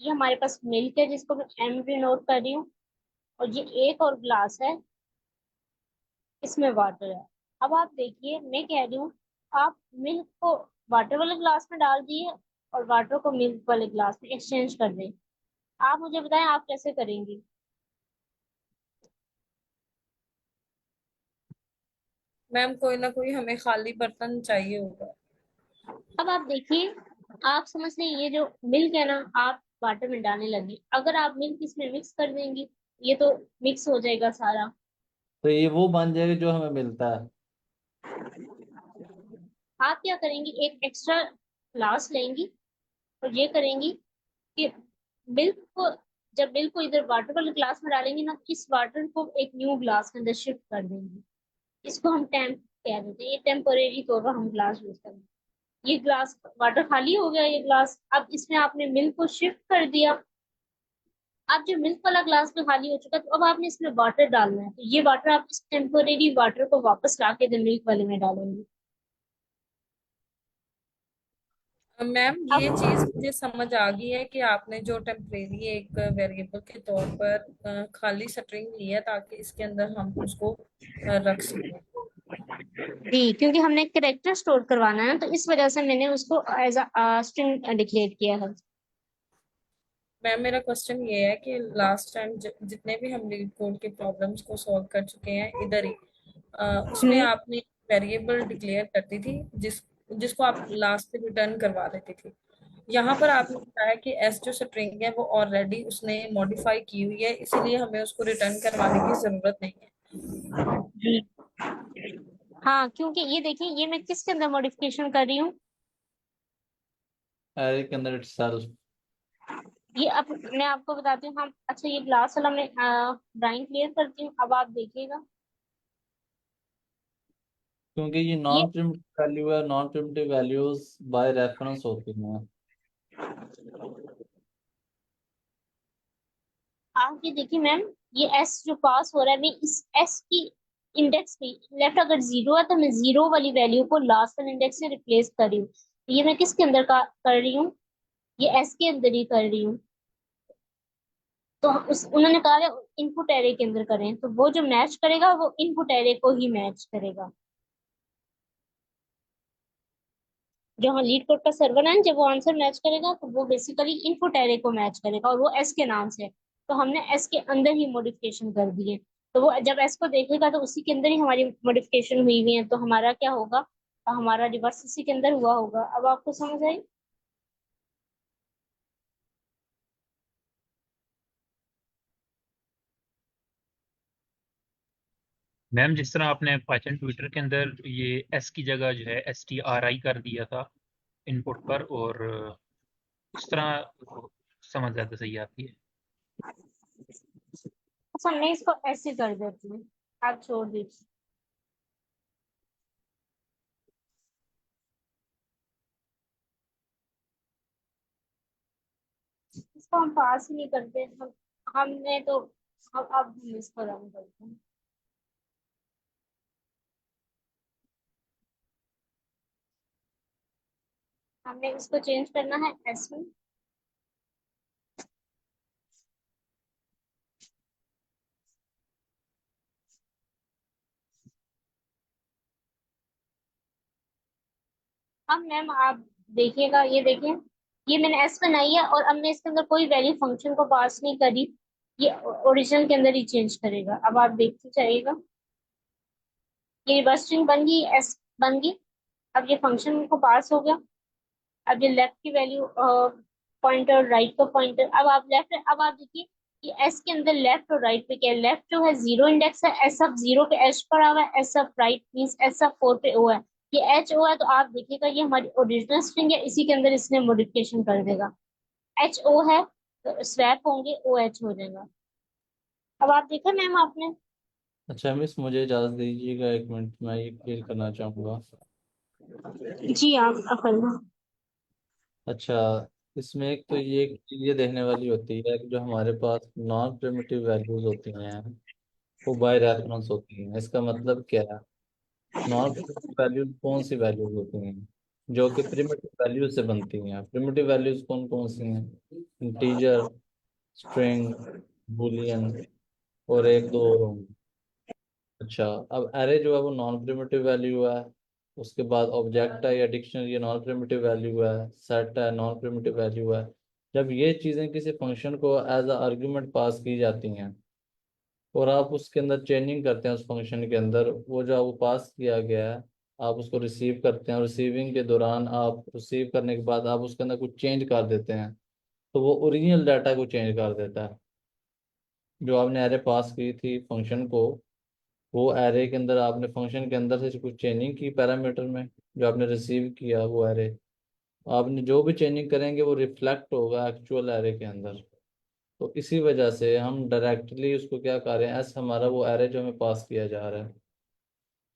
ये हमारे पास मिल्क है जिसको मैं एम भी नोट कर रही हूँ, और ये एक और ग्लास है, इसमें वाटर है। अब आप देखिए मैं कह रही हूँ, आप मिल्क को वाटर वाले ग्लास में डाल दिए और वाटर को मिल्क वाले ग्लास में एक्सचेंज कर दें। आप मुझे बताएं आप कैसे करेंगी? मैम कोई ना कोई हमें खाली बर्तन चाहिए होगा। अब आप देखिए, आप समझ लें ये जो मिल्क है ना, आप वाटर में डालने लगी, अगर आप मिल्क इसमें मिक्स कर देंगी ये तो मिक्स हो जाएगा सारा। तो ये वो बन जाएगा जो हमें मिलता है। आप क्या करेंगी, एक एक्स्ट्रा ग्लास लेंगी और ये करेंगी कि मिल्क को, जब मिल्क को इधर वाटर वाले ग्लास में डालेंगे ना, इस वाटर को एक न्यू ग्लास के अंदर शिफ्ट कर देंगे। इसको हम टेम्प कह देते हैं, ये टेम्पोरेरी तौर पर हम ग्लास यूज करेंगे। ये ग्लास वाटर खाली हो गया, ये ग्लास अब इसमें आपने मिल्क को शिफ्ट कर दिया। अब जो मिल्क वाला ग्लास में खाली हो चुका है तो अब आपने इसमें वाटर डालना है, तो ये वाटर आप इस टेम्पोरेरी वाटर को वापस ला के मिल्क वाले में डालेंगे। मैम अब ये चीज मुझे समझ आ गई है कि आपने जो टेम्परेरी एक वेरिएबल के तौर पर खाली स्ट्रिंग ली है ताकि इसके अंदर हम उसको रख सकें। जी, क्योंकि हमने कैरेक्टर स्टोर करवाना है तो इस वजह से मैंने उसको एज अ स्ट्रिंग डिक्लेयर किया है। मैम मेरा क्वेश्चन ये है कि लास्ट टाइम जितने भी हम लीड कोड के प्रॉब्लम्स को सॉल्व कर चुके हैं इधर ही, उसमें आपने वेरिएबल डिक्लेयर करती थी जिसको आप लास्ट पे रिटर्न करवा देती थी। यहाँ पर आपने बताया कि एस जो स्ट्रिंग है वो ऑलरेडी उसने मॉडिफाई की हुई है, इसीलिए हमें उसको रिटर्न करवाने की जरूरत नहीं है। हाँ, क्योंकि ये देखिए, ये मैं किसके अंदर मॉडिफिकेशन कर रही हूँ, एरे के अंदर इटसेल्फ। ये अब मैं आपको बताती हूँ। हम अच्छा, ये ग्लास वाला मैं ड्राइंग क्लियर करती हूँ, अब आप देखिएगा। क्योंकि ये ये नॉन प्रिमिटिव वैल्यू है, non primitive values by reference होती हैं। आप ये देखिए मैम, ये एस जो पास हो रहा है, मैं इस एस की इंडेक्स पे लेफ्ट अगर जीरो है तो मैं जीरो वाली वैल्यू को लास्ट वाले इंडेक्स से रिप्लेस कर रही हूँ। ये मैं किसके अंदर का कर रही हूँ, ये एस के अंदर ही कर रही हूँ। तो उस उन्होंने कहा इनपुट एरे के अंदर करें, तो वो जो मैच करेगा वो इनपुट एरे को ही मैच करेगा। जो हाँ लीड कोड का सर्वर है, जब वो आंसर मैच करेगा तो वो बेसिकली इनपुट एरे को मैच करेगा, और वो एस के नाम से है। तो हमने एस के अंदर ही मॉडिफिकेशन कर दी है। तो वो जब एस को देखेगा तो उसी के अंदर ही हमारी मॉडिफिकेशन हुई हुई है, तो हमारा क्या होगा, हमारा रिवर्स उसी के अंदर हुआ होगा। अब आपको समझ आई। मैम जिस तरह आपने पाइथन ट्विटर के अंदर ये एस की जगह जो है STRI कर दिया था इनपुट पर, और उस तरह समझ ज़्यादा सही आती है। अच्छा, मैं इसको ऐसे कर देती हूँ, आप छोड़ दीजिए। इसको हम पास ही नहीं करते हमने तो, अब हम इसको रन करते हैं। हमने इसको चेंज करना है एस में। अब मैम आप देखिएगा, ये देखिए, ये मैंने एस बनाई है और अब मैं इसके अंदर कोई वैल्यू फंक्शन को पास नहीं करी। ये ओरिजिनल के अंदर ही चेंज करेगा। अब आप देखते जाइएगा, ये बस स्ट्रिंग बन गई, एस बन गई। अब ये फंक्शन को पास हो गया। अब ये लेफ्ट की वैल्यू पॉइंटर, राइट का पॉइंटर। अब आप लेफ्ट, अब आप देखिए कि एस के अंदर लेफ्ट और राइट पे क्या है। लेफ्ट जो है जीरो इंडेक्स है, एस ऑफ जीरो पे एच पड़ा हुआ है, S of right means S of four पे ओ है। ये एच ओ है, तो आप देखिएगा ये हमारी ओरिजिनल स्ट्रिंग है, इसी के अंदर इसने मॉडिफिकेशन कर देगा। एच ओ है तो स्वैप होंगे, ओ एच हो जाएगा। अब आप देखा मैम आपने। अच्छा मिस, मुझे इजाज़त दीजिएगा 1 मिनट, मैं ये क्लियर करना चाहूँगा। जी आप कर लो। अच्छा, इसमें एक तो ये देखने वाली होती है कि जो हमारे पास नॉन प्रिमिटिव वैल्यूज होती हैं वो बाय रेफरेंस होती हैं। इसका मतलब क्या है? नॉन प्रिमिटिव वैल्यूज कौन सी वैल्यूज होती हैं जो कि प्रिमिटिव वैल्यूज से बनती हैं? प्रिमिटिव वैल्यूज कौन कौन सी हैं? इंटीजर, स्ट्रिंग, बूलियन और एक दो और होंगी। अच्छा, अब एरे जो है वो नॉन प्रिमिटिव वैल्यू है। उसके बाद ऑब्जेक्ट है या डिक्शनरी, ये नॉन प्रिमिटिव वैल्यू है। सेट है, नॉन प्रिमिटिव वैल्यू है। जब ये चीज़ें किसी फंक्शन को एज अ आर्ग्यूमेंट पास की जाती हैं और आप उसके अंदर चेंजिंग करते हैं, उस फंक्शन के अंदर वो जो आपको पास किया गया है आप उसको रिसीव करते हैं, और रिसीविंग के दौरान आप रिसीव करने के बाद आप उसके अंदर कुछ चेंज कर देते हैं, तो वो ओरिजिनल डाटा को चेंज कर देता है। जो आपने एरे पास की थी फंक्शन को, वो एरे के अंदर आपने फंक्शन के अंदर से कुछ चेंजिंग की पैरामीटर में, जो आपने रिसीव किया वो एरे, आपने जो भी चेंजिंग करेंगे वो रिफ्लेक्ट होगा एक्चुअल एरे के अंदर। तो इसी वजह से हम डायरेक्टली उसको क्या कर रहे हैं, एस हमारा वो एरे जो हमें पास किया जा रहा है,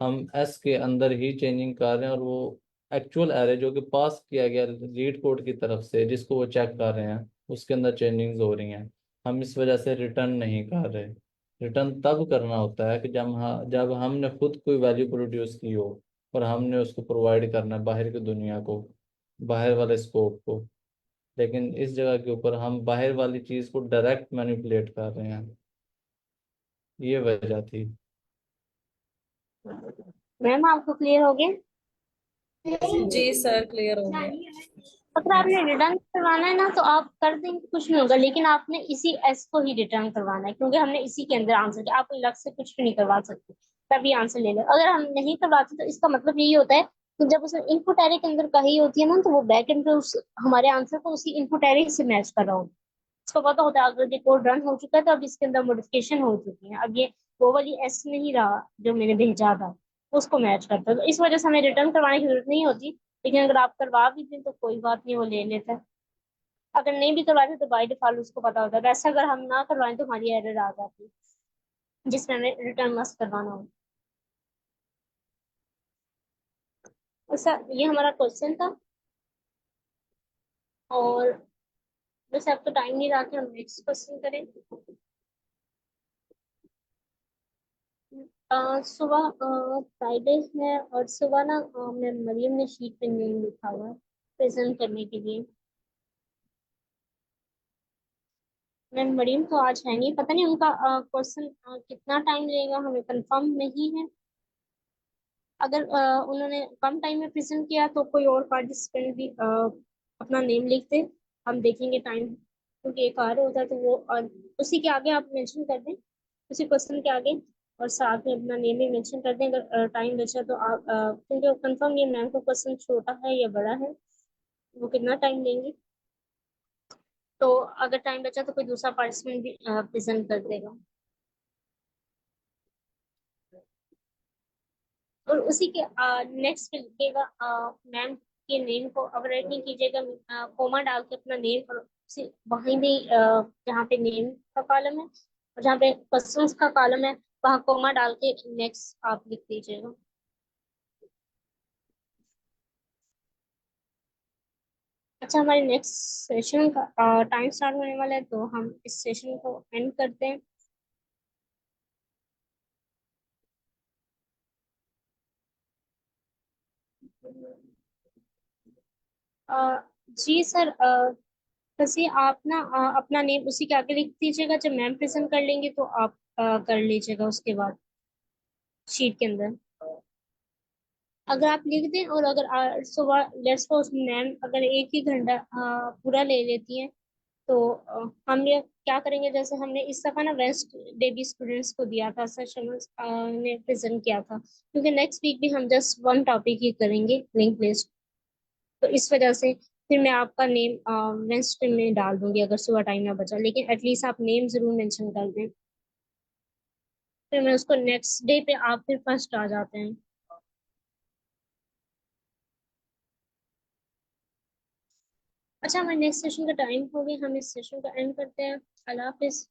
हम एस के अंदर ही चेंजिंग कर रहे हैं, और वो एक्चुअल एरे जो कि पास किया गया रीड कोड की तरफ से जिसको वो चेक कर रहे हैं उसके अंदर चेंजिंग्स हो रही हैं। हम इस वजह से रिटर्न नहीं कर रहे। रिटर्न तब करना होता है कि जब हमने खुद कोई वैल्यू प्रोड्यूस की हो और हमने उसको प्रोवाइड करना है बाहर की दुनिया को, बाहर वाले स्कोप को। लेकिन इस जगह के ऊपर हम बाहर वाली चीज़ को डायरेक्ट मैनिपुलेट कर रहे हैं। ये वजह थी। मैम आपको क्लियर हो गया। जी सर, क्लियर हो गया। अगर आपने रिटर्न करवाना है ना तो आप कर देंगे, कुछ नहीं होगा, लेकिन आपने इसी एस को ही रिटर्न करवाना है, क्योंकि हमने इसी के अंदर आंसर किया, आप अलग से कुछ भी नहीं करवा सकते। तभी आंसर ले लो। अगर हम नहीं करवाते तो इसका मतलब यही होता है कि जब उसने इनपुट एरे के अंदर कही होती है ना, तो वो बैक एंड पे उस हमारे आंसर को उसी इनपुट एरे से मैच कर रहा होता है। उसको पता होता है अगर ये कोड रन हो चुका है तो अब इसके अंदर मॉडिफिकेशन हो चुकी है, अब ये वो वाली एस नहीं रहा जो मैंने भेजा था, उसको मैच करता है। तो इस वजह से हमें रिटर्न करवाने की जरूरत नहीं होती। लेकिन अगर आप करवा भी दें तो कोई बात नहीं, वो ले लेता है। अगर नहीं भी करवाते तो बाय डिफॉल्ट उसको पता होता है। वैसे अगर हम ना करवाएं तो हमारी एरर आ जाती है जिसमें हमें रिटर्न मस्ट करवाना हो। ऐसा ये हमारा क्वेश्चन था। और वैसे अब तो टाइम नहीं रहा कि हम नेक्स्ट क्वेश्चन करें। सुबह फ्राइडे है और सुबह ना मैं मरियम ने शीट पे नेम लिखा हुआ है प्रेजेंट करने के लिए। मैम मरीम तो आज है नहीं, पता नहीं उनका क्वेश्चन कितना टाइम लेगा हमें कंफर्म नहीं है। अगर उन्होंने कम टाइम में प्रेजेंट किया तो कोई और पार्टिसिपेंट भी अपना नेम लिख दे, हम देखेंगे टाइम, क्योंकि एक आ रहा होता है तो वो उसी के आगे आप मेंशन कर दें, उसी क्वेश्चन के आगे, और साथ में अपना नेम भी मेंशन कर दें अगर टाइम बचा तो आप क्योंकि कंफर्म ये मैम को क्वेश्चन छोटा है या बड़ा है, वो कितना टाइम लेंगे। तो अगर टाइम बचा तो कोई दूसरा पार्टिसिपेंट भी प्रेजेंट कर देगा। और उसी के नेक्स्ट पे लिखिएगा मैम के नेम को, अब राइट नहीं कीजिएगा, कोमा डाल के अपना नेम, और वहीं भी जहाँ पे नेम का कॉलम है और जहाँ पे क्वेश्चंस का कॉलम है वहाँ कोमा डाल के नेक्स्ट आप लिख दीजिएगा। अच्छा, हमारे नेक्स्ट सेशन का टाइम स्टार्ट होने वाला है तो हम इस सेशन को एंड करते हैं। अ, जी सर, वैसे आप ना अपना नेम उसी के आगे लिख दीजिएगा, जब मैम प्रेजेंट कर लेंगे तो आप कर लीजिएगा उसके बाद शीट के अंदर। अगर आप लिख दें और अगर सुबह लेट्स सपोज मैम अगर एक ही घंटा पूरा ले लेती हैं तो हम ये क्या करेंगे, जैसे हमने इस दफा ना वेस्ट डे भी स्टूडेंट्स को दिया था, सर शर्मा ने प्रेजेंट किया था, क्योंकि नेक्स्ट वीक भी हम जस्ट वन टॉपिक ही करेंगे लिंक लिस्ट। तो इस वजह से फिर मैं आपका नेम वेस्ट में डाल दूंगी अगर सुबह टाइम ना बचा, लेकिन एटलीस्ट आप नेम जरूर मेंशन कर दें, फिर मैं उसको नेक्स्ट डे पे आप फिर फर्स्ट आ जाते हैं। अच्छा, हमारे नेक्स्ट सेशन का टाइम हो गया, हम इस सेशन को एंड करते हैं। अल्लाह हाफिज।